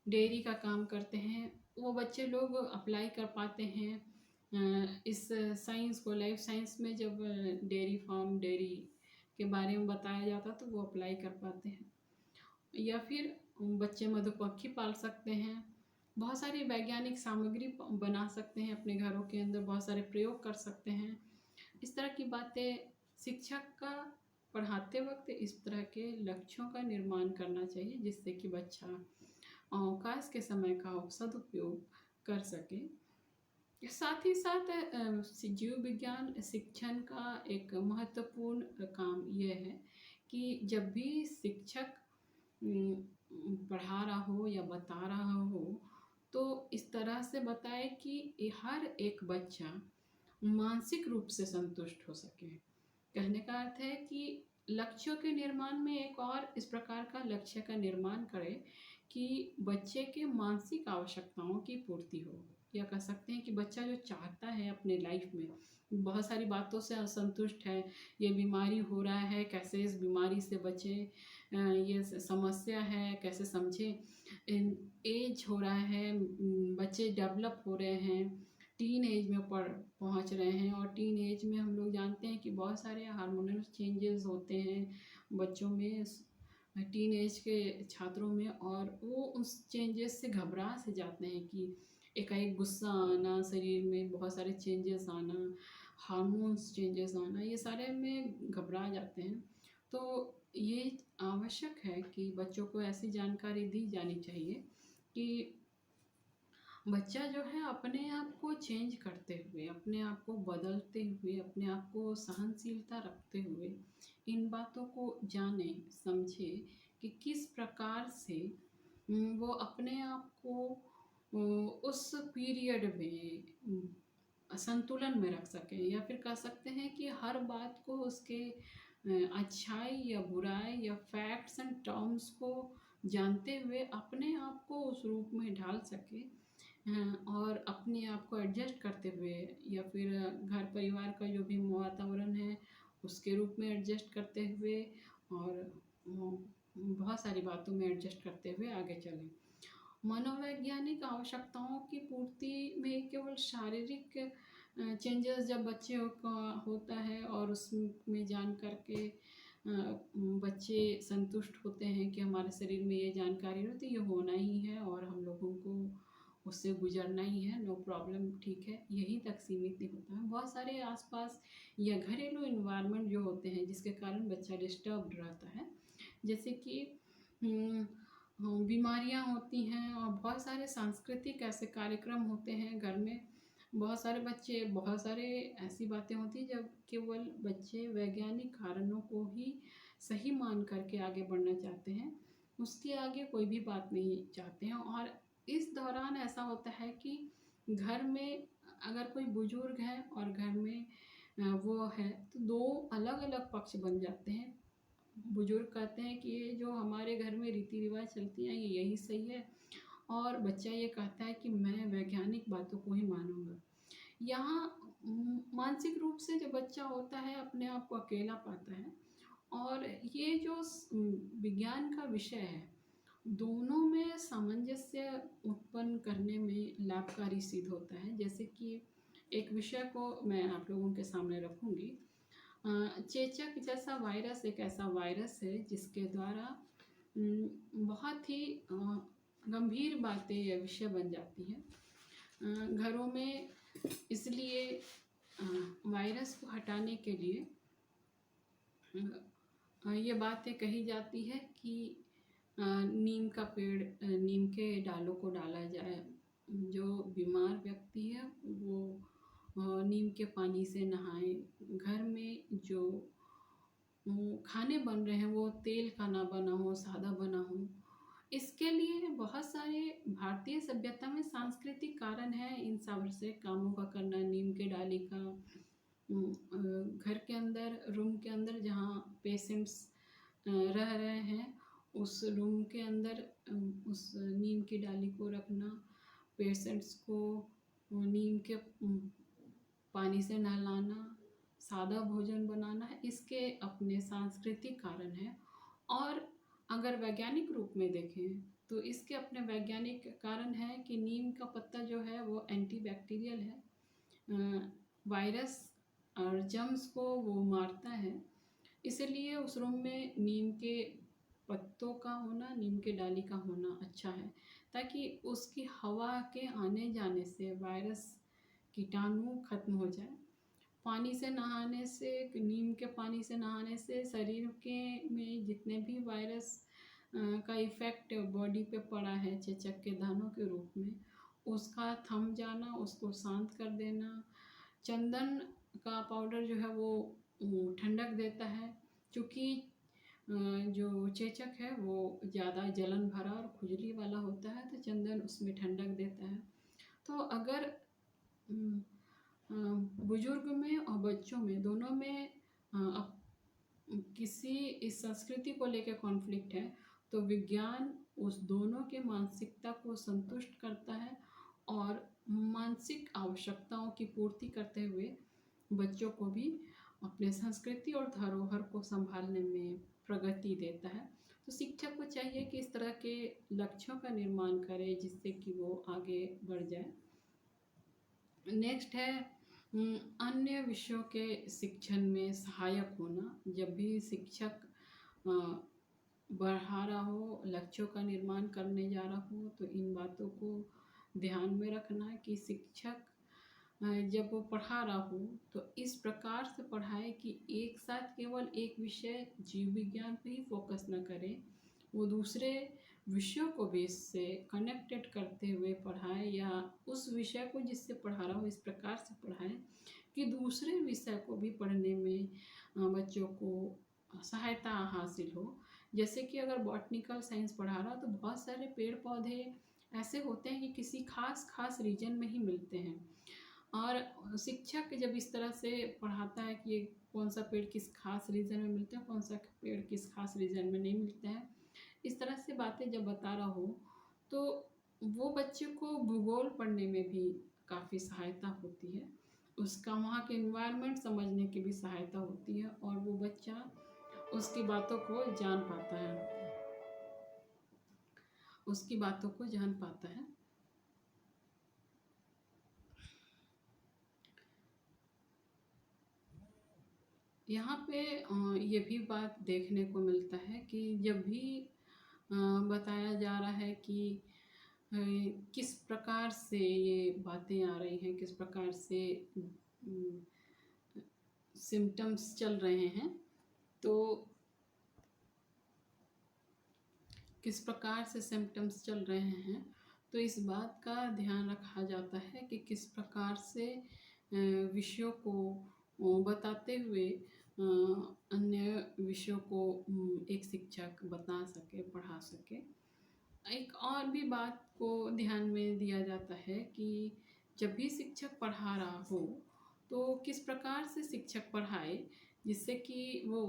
डेयरी का काम करते हैं, वो बच्चे लोग अप्लाई कर पाते हैं इस साइंस को। लाइफ साइंस में जब डेयरी फार्म, डेयरी के बारे में बताया जाता तो वो अप्लाई कर पाते हैं। या फिर बच्चे मधुमक्खी पाल सकते हैं, बहुत सारी वैज्ञानिक सामग्री बना सकते हैं अपने घरों के अंदर, बहुत सारे प्रयोग कर सकते हैं। इस तरह की बातें शिक्षक का पढ़ाते वक्त इस तरह के लक्ष्यों का निर्माण करना चाहिए, जिससे कि बच्चा अवकाश के समय का सदुपयोग कर सके। साथ ही साथ जीव विज्ञान शिक्षण का एक महत्वपूर्ण काम यह है कि जब भी शिक्षक पढ़ा रहा हो या बता रहा हो, तो इस तरह से बताए कि हर एक बच्चा मानसिक रूप से संतुष्ट हो सके। कहने का अर्थ है कि लक्ष्यों के निर्माण में एक और इस प्रकार का लक्ष्य का निर्माण करें कि बच्चे के मानसिक आवश्यकताओं की पूर्ति हो, या कह सकते हैं कि बच्चा जो चाहता है अपने लाइफ में, बहुत सारी बातों से असंतुष्ट है, ये बीमारी हो रहा है, कैसे इस बीमारी से बचे, ये समस्या है कैसे समझे, एज हो रहा है, बच्चे डेवलप हो रहे हैं, टीन एज में पहुंच रहे हैं, और टीन एज में हम लोग जानते हैं कि बहुत सारे हार्मोनल चेंजेस होते हैं बच्चों में, टीन एज के छात्रों में, और वो उस चेंजेस से घबरा से जाते हैं कि एकाएक गुस्सा आना, शरीर में बहुत सारे चेंजेस आना, हार्मोन्स चेंजेस आना, ये सारे में घबरा जाते हैं। तो ये आवश्यक है कि बच्चों को ऐसी जानकारी दी जानी चाहिए कि बच्चा जो है अपने आप को चेंज करते हुए, अपने आप को बदलते हुए, अपने आप को सहनशीलता रखते हुए इन बातों को जाने समझे कि किस प्रकार से वो अपने आप को उस पीरियड में संतुलन में रख सकें, या फिर कह सकते हैं कि हर बात को उसके अच्छाई या बुराई या फैक्ट्स एंड टर्म्स को जानते हुए अपने आप को उस रूप में ढाल सके, और अपने आप को एडजस्ट करते हुए, या फिर घर परिवार का जो भी वातावरण है उसके रूप में एडजस्ट करते हुए, और बहुत सारी बातों में एडजस्ट करते हुए आगे चलें। मनोवैज्ञानिक आवश्यकताओं की पूर्ति में केवल शारीरिक चेंजेस जब बच्चे का होता है और उसमें जान करके बच्चे संतुष्ट होते हैं कि हमारे शरीर में ये जानकारी होती है, ये होना ही है और हम लोगों को उससे गुजरना ही है, नो प्रॉब्लम, ठीक है, यहीं तक सीमित नहीं होता है। बहुत सारे आसपास या घरेलू इन्वायरमेंट जो होते हैं जिसके कारण बच्चा डिस्टर्ब्ड रहता है, जैसे कि बीमारियां होती हैं, और बहुत सारे सांस्कृतिक ऐसे कार्यक्रम होते हैं घर में, बहुत सारे बच्चे, बहुत सारे ऐसी बातें होती हैं जब केवल बच्चे वैज्ञानिक कारणों को ही सही मान करके आगे बढ़ना चाहते हैं, उसके आगे कोई भी बात नहीं चाहते हैं। और इस दौरान ऐसा होता है कि घर में अगर कोई बुजुर्ग है और घर में वो है, तो दो अलग अलग पक्ष बन जाते हैं। बुजुर्ग कहते हैं कि ये जो हमारे घर में रीति रिवाज चलती हैं ये यही सही है, और बच्चा ये कहता है कि मैं वैज्ञानिक बातों को ही मानूंगा। यहाँ मानसिक रूप से जो बच्चा होता है अपने आप को अकेला पाता है। और ये जो विज्ञान का विषय है, दोनों में सामंजस्य उत्पन्न करने में लाभकारी सिद्ध होता है। जैसे कि एक विषय को मैं आप लोगों के सामने रखूंगी। चेचक जैसा वायरस एक ऐसा वायरस है जिसके द्वारा बहुत ही गंभीर बातें या विषय बन जाती हैं घरों में। इसलिए वायरस को हटाने के लिए ये बातें कही जाती है कि नीम का पेड़, नीम के डालों को डाला जाए। जो बीमार व्यक्ति है वो नीम के पानी से नहाए। घर में जो खाने बन रहे हैं वो तेल का ना बना हो, सादा बना हो। इसके लिए बहुत सारे भारतीय सभ्यता में सांस्कृतिक कारण है इन सब से कामों का करना। नीम के डाली का घर के अंदर, रूम के अंदर जहाँ पेशेंट्स रह रहे हैं उस रूम के अंदर उस नीम की डाली को रखना, पेशेंट्स को नीम के पानी से नहलाना, सादा भोजन बनाना है, इसके अपने सांस्कृतिक कारण हैं। और अगर वैज्ञानिक रूप में देखें तो इसके अपने वैज्ञानिक कारण है कि नीम का पत्ता जो है वो एंटीबैक्टीरियल है, वायरस और जर्म्स को वो मारता है। इसलिए उस रूम में नीम के पत्तों का होना, नीम के डाली का होना अच्छा है, ताकि उसकी हवा के आने जाने से वायरस कीटाणु खत्म हो जाए। पानी से नहाने से, नीम के पानी से नहाने से शरीर के में जितने भी वायरस का इफ़ेक्ट बॉडी पे पड़ा है चेचक के दानों के रूप में, उसका थम जाना, उसको शांत कर देना। चंदन का पाउडर जो है वो ठंडक देता है, क्योंकि जो चेचक है वो ज़्यादा जलन भरा और खुजली वाला होता है, तो चंदन उसमें ठंडक देता है। तो अगर बुजुर्ग में और बच्चों में दोनों में किसी इस संस्कृति को लेकर कॉन्फ्लिक्ट है तो विज्ञान उस दोनों के मानसिकता को संतुष्ट करता है और मानसिक आवश्यकताओं की पूर्ति करते हुए बच्चों को भी अपने संस्कृति और धरोहर को संभालने में प्रगति देता है। तो शिक्षक को चाहिए कि इस तरह के लक्ष्यों का निर्माण करे जिससे कि वो आगे बढ़ जाए। नेक्स्ट है अन्य विषयों के शिक्षण में सहायक होना। जब भी शिक्षक बढ़ा रहा हो, लक्ष्यों का निर्माण करने जा रहा हो, तो इन बातों को ध्यान में रखना है कि शिक्षक जब वो पढ़ा रहा हो तो इस प्रकार से पढ़ाए कि एक साथ केवल एक विषय जीव विज्ञान पे ही फोकस न करे, वो दूसरे विषयों को भी इससे कनेक्टेड करते हुए पढ़ाए, या उस विषय को जिससे पढ़ा रहा हो इस प्रकार से पढ़ाए कि दूसरे विषय को भी पढ़ने में बच्चों को सहायता हासिल हो। जैसे कि अगर बॉटनिकल साइंस पढ़ा रहा तो बहुत सारे पेड़ पौधे ऐसे होते हैं कि किसी खास रीजन में ही मिलते हैं, और शिक्षक जब इस तरह से पढ़ाता है कि कौन सा पेड़ किस खास रीजन में मिलता है, कौन सा पेड़ किस खास रीजन में नहीं मिलता है, इस तरह से बातें जब बता रहा हो तो वो बच्चे को भूगोल पढ़ने में भी काफ़ी सहायता होती है। उसका वहाँ के इन्वायरमेंट समझने की भी सहायता होती है और वो बच्चा उसकी बातों को जान पाता है, उसकी बातों को जान पाता है। यहाँ पे ये भी बात देखने को मिलता है कि जब भी बताया जा रहा है कि किस प्रकार से ये बातें आ रही हैं, किस प्रकार से सिम्टम्स चल रहे हैं, तो किस प्रकार से सिम्टम्स चल रहे हैं, तो इस बात का ध्यान रखा जाता है कि किस प्रकार से विषयों को बताते हुए अन्य विषयों को एक शिक्षक बता सके, पढ़ा सके। एक और भी बात को ध्यान में दिया जाता है कि जब भी शिक्षक पढ़ा रहा हो तो किस प्रकार से शिक्षक पढ़ाए जिससे कि वो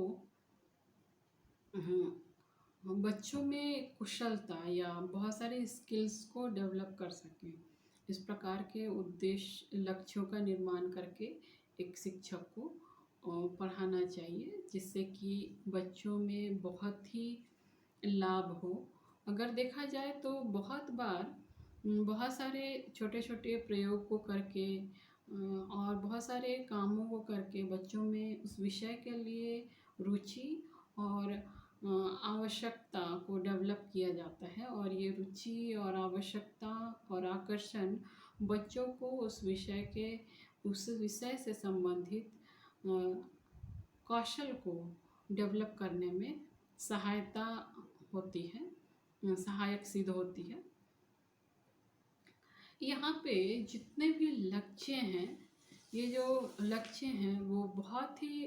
बच्चों में कुशलता या बहुत सारे स्किल्स को डेवलप कर सकें। इस प्रकार के उद्देश्य लक्ष्यों का निर्माण करके एक शिक्षक को पढ़ाना चाहिए, जिससे कि बच्चों में बहुत ही लाभ हो। अगर देखा जाए तो बहुत बार बहुत सारे छोटे-छोटे प्रयोग को करके और बहुत सारे कामों को करके बच्चों में उस विषय के लिए रुचि और आवश्यकता को डेवलप किया जाता है, और ये रुचि और आवश्यकता और आकर्षण बच्चों को उस विषय से संबंधित कौशल को डेवलप करने में सहायता होती है, सहायक सिद्ध होती है। यहाँ पे जितने भी लक्ष्य हैं, ये जो लक्ष्य हैं वो बहुत ही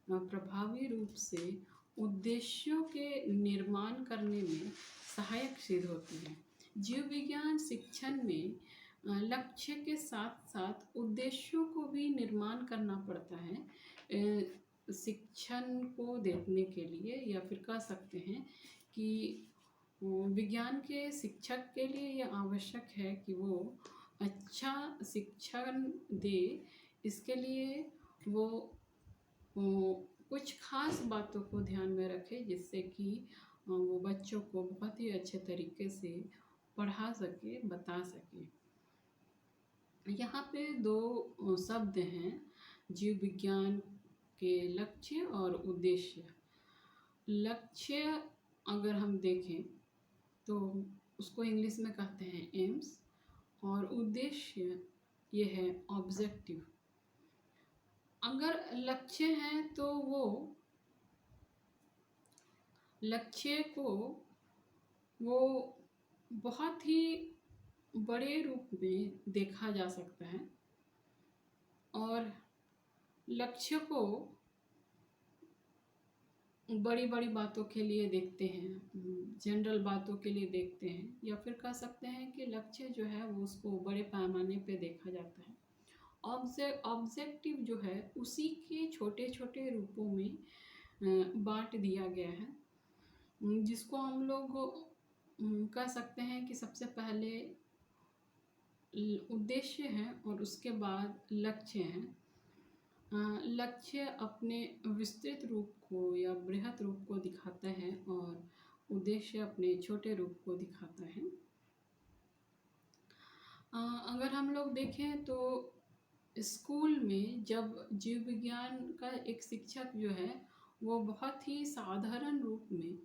प्रभावी रूप से उद्देश्यों के निर्माण करने में सहायक सिद्ध होती है। जीव विज्ञान शिक्षण में लक्ष्य के साथ साथ उद्देश्यों को भी निर्माण करना पड़ता है शिक्षण को देने के लिए, या फिर कह सकते हैं कि विज्ञान के शिक्षक के लिए यह आवश्यक है कि वो अच्छा शिक्षण दे। इसके लिए वो कुछ खास बातों को ध्यान में रखे, जिससे कि वो बच्चों को बहुत ही अच्छे तरीके से पढ़ा सके, बता सके। यहाँ पे दो शब्द हैं, जीव विज्ञान के लक्ष्य और उद्देश्य। लक्ष्य अगर हम देखें तो उसको इंग्लिश में कहते हैं एम्स, और उद्देश्य ये है ऑब्जेक्टिव। अगर लक्ष्य है तो वो लक्ष्य को वो बहुत ही बड़े रूप में देखा जा सकता है, और लक्ष्य को बड़ी बड़ी बातों के लिए देखते हैं, जनरल बातों के लिए देखते हैं, या फिर कह सकते हैं कि लक्ष्य जो है वो उसको बड़े पैमाने पे देखा जाता है। ऑब्जेक्टिव जो है उसी के छोटे छोटे रूपों में बांट दिया गया है, जिसको हम लोग कह सकते हैं कि सबसे पहले उद्देश्य है और उसके बाद लक्ष्य है। लक्ष्य अपने विस्तृत रूप को या बृहत रूप को दिखाता है, और उद्देश्य अपने छोटे रूप को दिखाता है। अगर हम लोग देखें तो स्कूल में जब जीव विज्ञान का एक शिक्षक जो है वो बहुत ही साधारण रूप में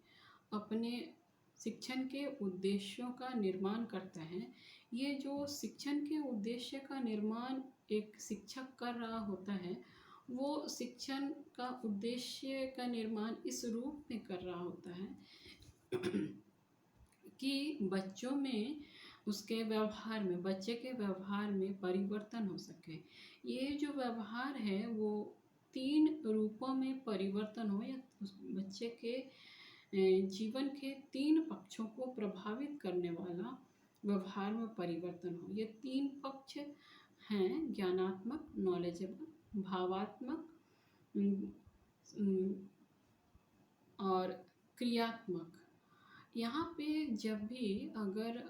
अपने शिक्षण के उद्देश्यों का निर्माण करता है। ये जो शिक्षण के उद्देश्य का निर्माण एक शिक्षक कर रहा होता है, वो शिक्षण का उद्देश्य का निर्माण इस रूप में कर रहा होता है कि बच्चों में उसके व्यवहार में, बच्चे के व्यवहार में परिवर्तन हो सके। ये जो व्यवहार है वो 3 रूपों में परिवर्तन हो, या उस बच्चे के जीवन के 3 पक्षों को प्रभावित करने वाला व्यवहार में परिवर्तन हो। ये 3 पक्ष हैं ज्ञानात्मक, नॉलेजेबल, भावात्मक और क्रियात्मक। यहाँ पे जब भी अगर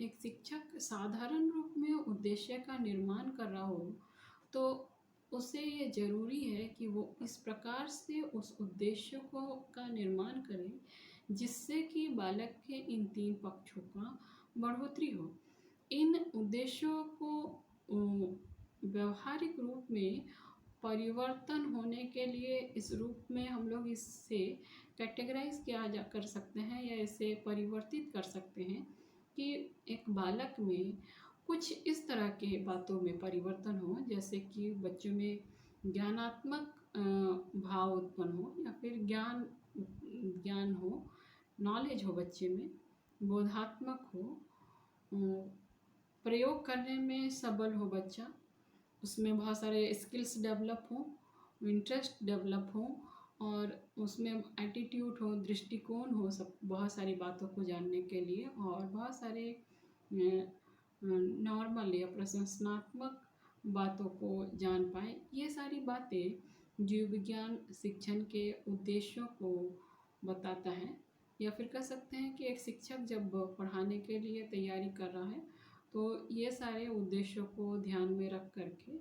एक शिक्षक साधारण रूप में उद्देश्य का निर्माण कर रहा हो, तो उसे ये ज़रूरी है कि वो इस प्रकार से उस उद्देश्य को का निर्माण करे जिससे कि बालक के इन 3 पक्षों का बढ़ोतरी हो। इन उद्देश्यों को व्यवहारिक रूप में परिवर्तन होने के लिए इस रूप में हम लोग इससे कैटेगराइज किया जा कर सकते हैं, या इसे परिवर्तित कर सकते हैं कि एक बालक में कुछ इस तरह के बातों में परिवर्तन हो, जैसे कि बच्चों में ज्ञानात्मक भाव उत्पन्न हो, या फिर ज्ञान हो, नॉलेज हो बच्चे में, बोधात्मक हो, प्रयोग करने में सबल हो बच्चा, उसमें बहुत सारे स्किल्स डेवलप हो, इंटरेस्ट डेवलप हो, और उसमें एटीट्यूड हो, दृष्टिकोण हो, सब बहुत सारी बातों को जानने के लिए, और बहुत सारे नॉर्मल या प्रशंसनात्मक बातों को जान पाए। ये सारी बातें जीव विज्ञान शिक्षण के उद्देश्यों को बताता है। या फिर कह सकते हैं कि एक शिक्षक जब पढ़ाने के लिए तैयारी कर रहा है तो ये सारे उद्देश्यों को ध्यान में रख करके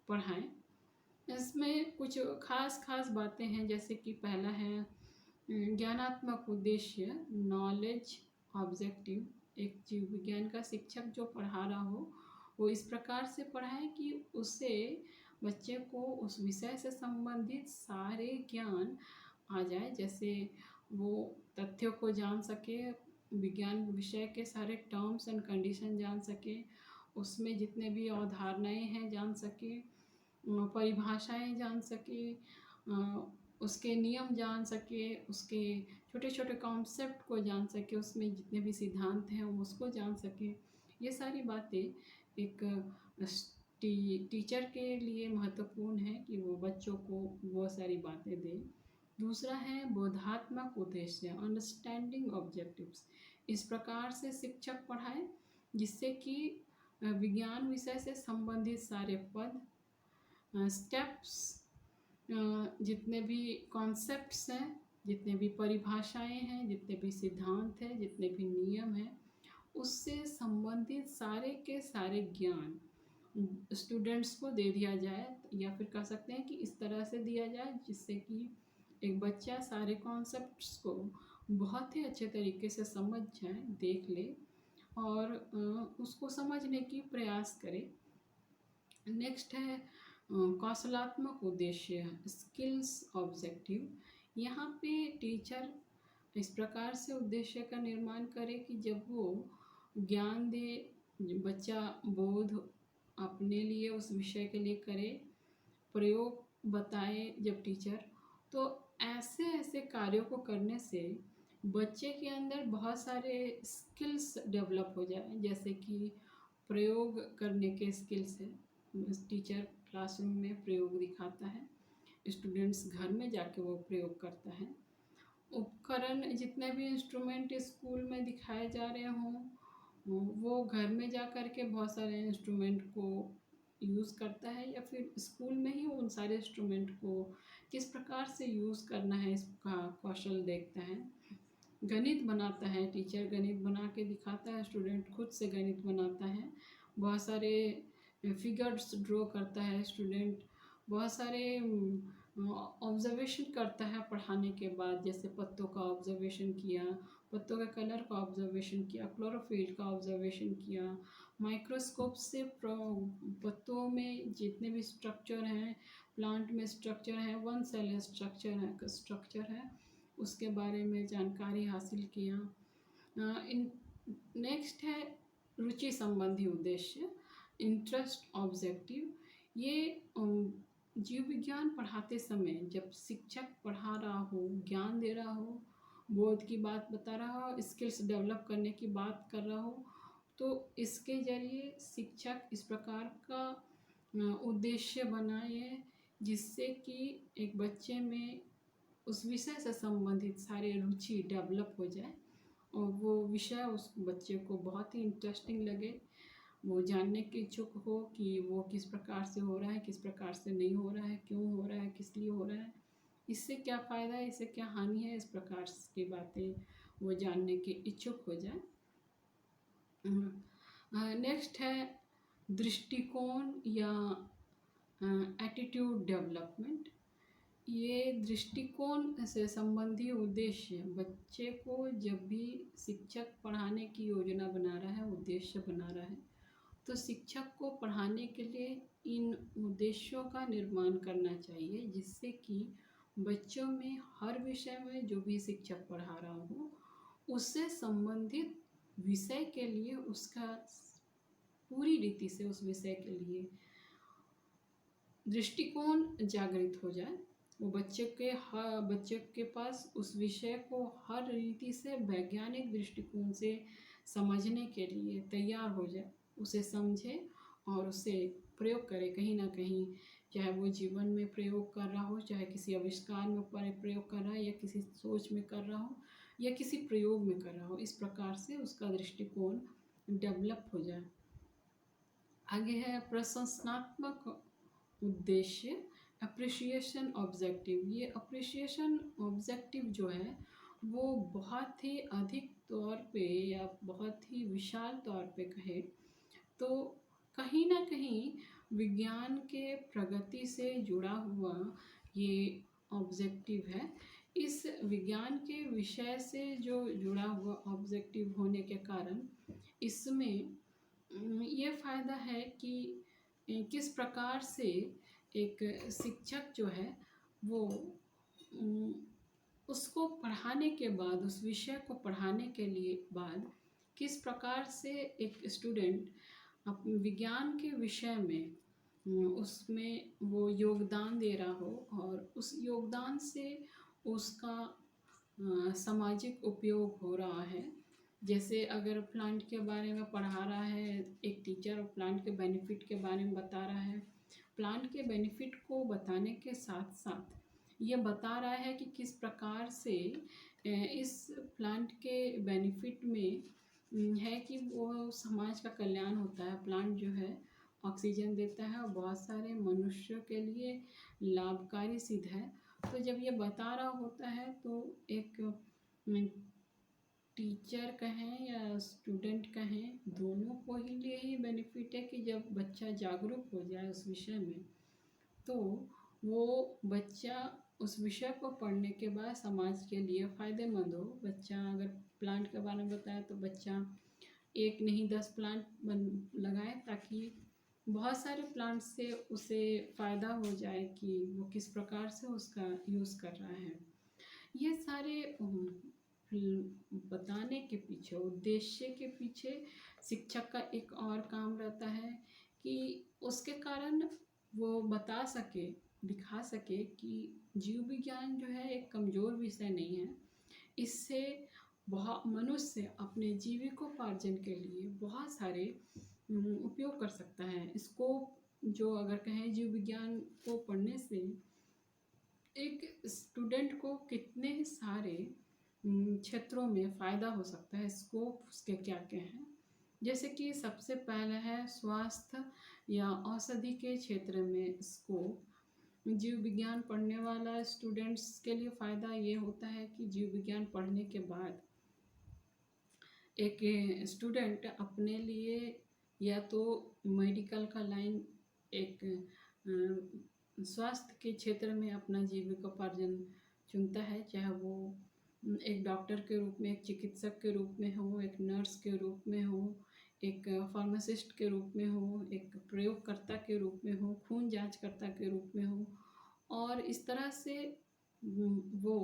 पढ़ाएं। इसमें कुछ खास खास बातें हैं, जैसे कि पहला है ज्ञानात्मक उद्देश्य, नॉलेज ऑब्जेक्टिव। एक जीव विज्ञान का शिक्षक जो पढ़ा रहा हो वो इस प्रकार से पढ़ाए कि उसे बच्चे को उस विषय से संबंधित सारे ज्ञान आ जाए। जैसे वो तथ्यों को जान सके, विज्ञान विषय के सारे टर्म्स एंड कंडीशन जान सके, उसमें जितने भी अवधारणाएं हैं जान सके, परिभाषाएं जान सके, उसके नियम जान सके, उसके छोटे छोटे कॉन्सेप्ट को जान सके, उसमें जितने भी सिद्धांत हैं उसको जान सके। ये सारी बातें एक टीचर के लिए महत्वपूर्ण है कि वो बच्चों को वो सारी बातें दे। दूसरा है बोधात्मक उद्देश्य, अंडरस्टैंडिंग ऑब्जेक्टिव्स। इस प्रकार से शिक्षक पढ़ाए जिससे कि विज्ञान विषय से संबंधित सारे पद, स्टेप्स, जितने भी कॉन्सेप्ट्स हैं, जितने भी परिभाषाएं हैं, जितने भी सिद्धांत हैं, जितने भी नियम हैं, उससे संबंधित सारे के सारे ज्ञान स्टूडेंट्स को दे दिया जाए। या फिर कह सकते हैं कि इस तरह से दिया जाए जिससे कि एक बच्चा सारे कॉन्सेप्ट्स को बहुत ही अच्छे तरीके से समझ जाए, देख ले और उसको समझने की प्रयास करे। नेक्स्ट है कौशलात्मक उद्देश्य, स्किल्स ऑब्जेक्टिव। यहाँ पे टीचर इस प्रकार से उद्देश्य का निर्माण करे कि जब वो ज्ञान दे, बच्चा बोध अपने लिए उस विषय के लिए करे, प्रयोग बताए जब टीचर, तो ऐसे ऐसे कार्यों को करने से बच्चे के अंदर बहुत सारे स्किल्स डेवलप हो जाए। जैसे कि प्रयोग करने के स्किल्स है, टीचर क्लासरूम में प्रयोग दिखाता है, स्टूडेंट्स घर में जाके वो प्रयोग करता है। उपकरण जितने भी इंस्ट्रूमेंट स्कूल में दिखाए जा रहे हों वो घर में जा कर के बहुत सारे इंस्ट्रूमेंट को यूज़ करता है, या फिर स्कूल में ही उन सारे इंस्ट्रूमेंट को किस प्रकार से यूज़ करना है इसका कौशल देखता है। गणित बनाता है टीचर, गणित बना के दिखाता है, स्टूडेंट खुद से गणित बनाता है। बहुत सारे फिगर्स ड्रॉ करता है स्टूडेंट, बहुत सारे ऑब्जर्वेशन करता है पढ़ाने के बाद। जैसे पत्तों का ऑब्जर्वेशन किया, पत्तों के कलर का ऑब्जर्वेशन किया, क्लोरोफिल का ऑब्जर्वेशन किया, माइक्रोस्कोप से पत्तों में जितने भी स्ट्रक्चर हैं, प्लांट में स्ट्रक्चर है, वन सेल स्ट्रक्चर है, उसके बारे में जानकारी हासिल किया। नेक्स्ट है रुचि संबंधी उद्देश्य, इंटरेस्ट ऑब्जेक्टिव। ये जीव विज्ञान पढ़ाते समय जब शिक्षक पढ़ा रहा हो, ज्ञान दे रहा हो, बोध की बात बता रहा हो, स्किल्स डेवलप करने की बात कर रहा हो, तो इसके जरिए शिक्षक इस प्रकार का उद्देश्य बनाए जिससे कि एक बच्चे में उस विषय से संबंधित सारे रुचि डेवलप हो जाए और वो विषय उस बच्चे को बहुत ही इंटरेस्टिंग लगे, वो जानने के इच्छुक हो कि वो किस प्रकार से हो रहा है, किस प्रकार से नहीं हो रहा है, क्यों हो रहा है, किस लिए हो रहा है, इससे क्या फ़ायदा है, इससे क्या हानि है, इस प्रकार की बातें वो जानने के इच्छुक हो जाए। नेक्स्ट है दृष्टिकोण या एटीट्यूड डेवलपमेंट। ये दृष्टिकोण से संबंधी उद्देश्य बच्चे को जब भी शिक्षक पढ़ाने की योजना बना रहा है, उद्देश्य बना रहा है, तो शिक्षक को पढ़ाने के लिए इन उद्देश्यों का निर्माण करना चाहिए जिससे कि बच्चों में हर विषय में जो भी शिक्षक पढ़ा रहा हो उससे संबंधित विषय के लिए उसका पूरी रीति से उस विषय के लिए दृष्टिकोण जागृत हो जाए। वो बच्चे के पास उस विषय को हर रीति से वैज्ञानिक दृष्टिकोण से समझने के लिए तैयार हो जाए, उसे समझे और उसे प्रयोग करे कहीं ना कहीं, चाहे वो जीवन में प्रयोग कर रहा हो, चाहे किसी आविष्कार में प्रयोग कर रहा है, या किसी सोच में कर रहा हो, या किसी प्रयोग में कर रहा हो। इस प्रकार से उसका दृष्टिकोण डेवलप हो जाए। आगे है प्रशंसात्मक उद्देश्य, अप्रिशिएशन ऑब्जेक्टिव। ये अप्रिशिएशन ऑब्जेक्टिव जो है वो बहुत ही अधिक तौर पे या बहुत ही विशाल तौर पे कहे तो कहीं न कहीं विज्ञान के प्रगति से जुड़ा हुआ ये ऑब्जेक्टिव है। इस विज्ञान के विषय से जो जुड़ा हुआ ऑब्जेक्टिव होने के कारण इसमें ये फ़ायदा है कि किस प्रकार से एक शिक्षक जो है वो उम, उसको पढ़ाने के बाद, उस विषय को पढ़ाने के लिए बाद किस प्रकार से एक स्टूडेंट विज्ञान के विषय में उसमें वो योगदान दे रहा हो और उस योगदान से उसका सामाजिक उपयोग हो रहा है। जैसे अगर प्लांट के बारे में पढ़ा रहा है एक टीचर और प्लांट के बेनिफिट के बारे में बता रहा है, प्लांट के बेनिफिट को बताने के साथ साथ ये बता रहा है कि किस प्रकार से इस प्लांट के बेनिफिट में है कि वो समाज का कल्याण होता है। प्लांट जो है ऑक्सीजन देता है और बहुत सारे मनुष्यों के लिए लाभकारी सिद्ध है। तो जब ये बता रहा होता है तो एक टीचर कहें या स्टूडेंट कहें, दोनों को ही लिए ही बेनिफिट है कि जब बच्चा जागरूक हो जाए उस विषय में तो वो बच्चा उस विषय को पढ़ने के बाद समाज के लिए फ़ायदेमंद हो। बच्चा अगर प्लांट के बारे में बताया तो बच्चा एक नहीं 10 प्लांट लगाए ताकि बहुत सारे प्लांट से उसे फ़ायदा हो जाए कि वो किस प्रकार से उसका यूज़ कर रहा है। ये सारे बताने के पीछे, उद्देश्य के पीछे शिक्षक का एक और काम रहता है कि उसके कारण वो बता सके, दिखा सके कि जीव विज्ञान जो है एक कमज़ोर विषय नहीं है। इससे बहुत मनुष्य अपने जीविकोपार्जन के लिए बहुत सारे उपयोग कर सकता है। इसको जो अगर कहें जीव विज्ञान को पढ़ने से एक स्टूडेंट को कितने सारे क्षेत्रों में फ़ायदा हो सकता है। स्कोप उसके क्या-क्या हैं? जैसे कि सबसे पहला है स्वास्थ्य या औषधि के क्षेत्र में स्कोप। जीव विज्ञान पढ़ने वाला स्टूडेंट्स के लिए फ़ायदा ये होता है कि जीव विज्ञान पढ़ने के बाद एक स्टूडेंट अपने लिए या तो मेडिकल का लाइन एक स्वास्थ्य के क्षेत्र में अपना जीविकोपार्जन चुनता है, चाहे वो एक डॉक्टर के रूप में, एक चिकित्सक के रूप में हो, एक नर्स के रूप में हो, एक फार्मासिस्ट के रूप में हो, एक प्रयोगकर्ता के रूप में हो, खून जांचकर्ता के रूप में हो और इस तरह से वो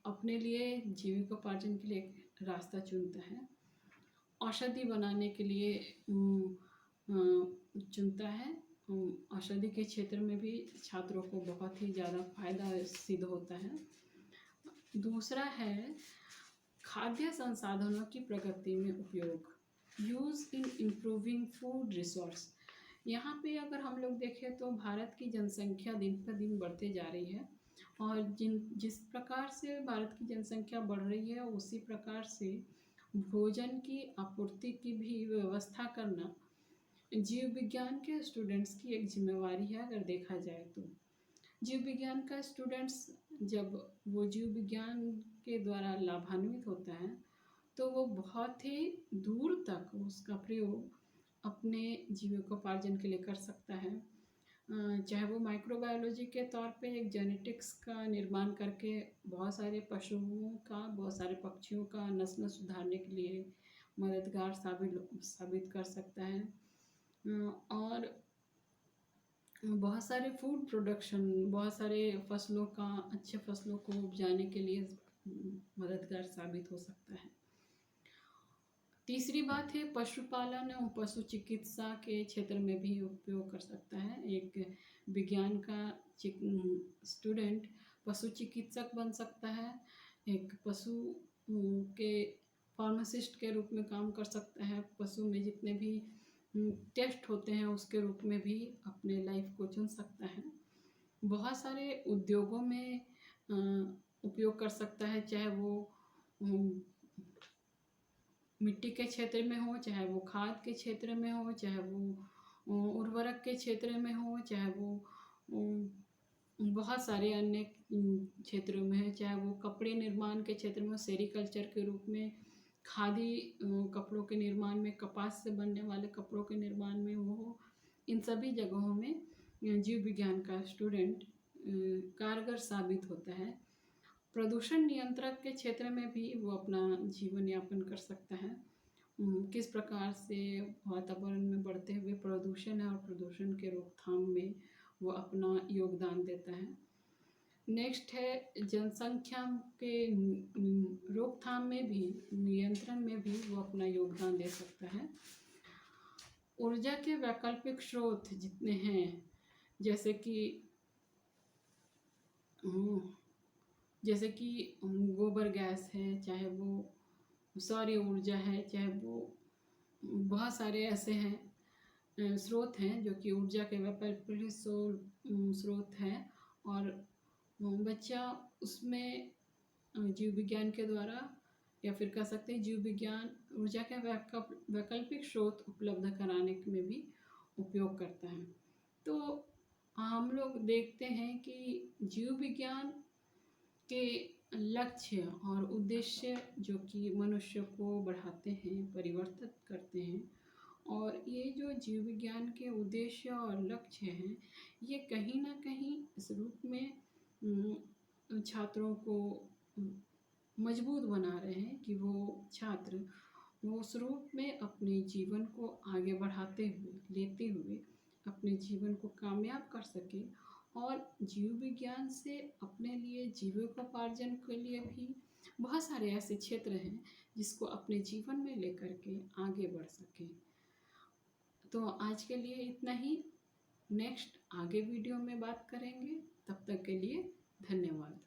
अपने लिए जीविकोपार्जन के लिए एक रास्ता चुनता है। औषधि बनाने के लिए चुनता है। औषधि के क्षेत्र में भी छात्रों को बहुत ही ज़्यादा फ़ायदा सिद्ध होता है। दूसरा है खाद्य संसाधनों की प्रगति में उपयोग, use in improving food resource. यहाँ पे अगर हम लोग देखें तो भारत की जनसंख्या दिन पर दिन बढ़ते जा रही है और जिस प्रकार से भारत की जनसंख्या बढ़ रही है उसी प्रकार से भोजन की आपूर्ति की भी व्यवस्था करना जीव विज्ञान के स्टूडेंट्स की एक जिम्मेवारी है। अगर देखा जाए तो जीव विज्ञान का स्टूडेंट्स जब वो जीव विज्ञान के द्वारा लाभान्वित होता है तो वो बहुत ही दूर तक उसका प्रयोग अपने जीविकोपार्जन के लिए कर सकता है। चाहे वो माइक्रोबायोलॉजी के तौर पे एक जेनेटिक्स का निर्माण करके बहुत सारे पशुओं का, बहुत सारे पक्षियों का नस्ल सुधारने के लिए मददगार साबित कर सकता है और बहुत सारे फूड प्रोडक्शन, बहुत सारे फसलों का, अच्छे फसलों को उपजाने के लिए मददगार साबित हो सकता है। तीसरी बात है पशुपालन और पशु चिकित्सा के क्षेत्र में भी उपयोग कर सकता है। एक विज्ञान का स्टूडेंट पशु चिकित्सक बन सकता है, एक पशु के फार्मासिस्ट के रूप में काम कर सकता है, पशु में जितने भी टेस्ट होते हैं उसके रूप में भी अपने लाइफ को चुन सकता है। बहुत सारे उद्योगों में उपयोग कर सकता है, चाहे वो मिट्टी के क्षेत्र में हो, चाहे वो खाद के क्षेत्र में हो, चाहे वो उर्वरक के क्षेत्र में हो, चाहे वो बहुत सारे अन्य क्षेत्रों में है, चाहे वो कपड़े निर्माण के क्षेत्र में, सेरीकल्चर के रूप में, खादी कपड़ों के निर्माण में, कपास से बनने वाले कपड़ों के निर्माण में वो हो, इन सभी जगहों में जीव विज्ञान का स्टूडेंट कारगर साबित होता है। प्रदूषण नियंत्रक के क्षेत्र में भी वो अपना जीवन यापन कर सकता है। किस प्रकार से वातावरण में बढ़ते हुए प्रदूषण है और प्रदूषण के रोकथाम में वो अपना योगदान देता है। नेक्स्ट है जनसंख्या के रोकथाम में भी, नियंत्रण में भी वो अपना योगदान दे सकता है। ऊर्जा के वैकल्पिक स्रोत जितने हैं, जैसे कि गोबर गैस है, चाहे वो सौर ऊर्जा है, चाहे वो बहुत सारे ऐसे हैं स्रोत हैं जो कि ऊर्जा के वैकल्पिक स्रोत हैं, और बच्चा उसमें जीव विज्ञान के द्वारा, या फिर कह सकते हैं जीव विज्ञान ऊर्जा के वैकल्पिक स्रोत उपलब्ध कराने में भी उपयोग करता है। तो हम लोग देखते हैं कि जीव विज्ञान के लक्ष्य और उद्देश्य जो कि मनुष्य को बढ़ाते हैं, परिवर्तित करते हैं, और ये जो जीव विज्ञान के उद्देश्य और लक्ष्य हैं, ये कहीं ना कहीं इस रूप में छात्रों को मजबूत बना रहे हैं कि वो छात्र वो उस रूप में अपने जीवन को आगे बढ़ाते हुए, लेते हुए अपने जीवन को कामयाब कर सके, और जीव विज्ञान से अपने लिए जीविकोपार्जन के लिए भी बहुत सारे ऐसे क्षेत्र हैं जिसको अपने जीवन में लेकर के आगे बढ़ सके। तो आज के लिए इतना ही। नेक्स्ट आगे वीडियो में बात करेंगे, तब तक के लिए धन्यवाद।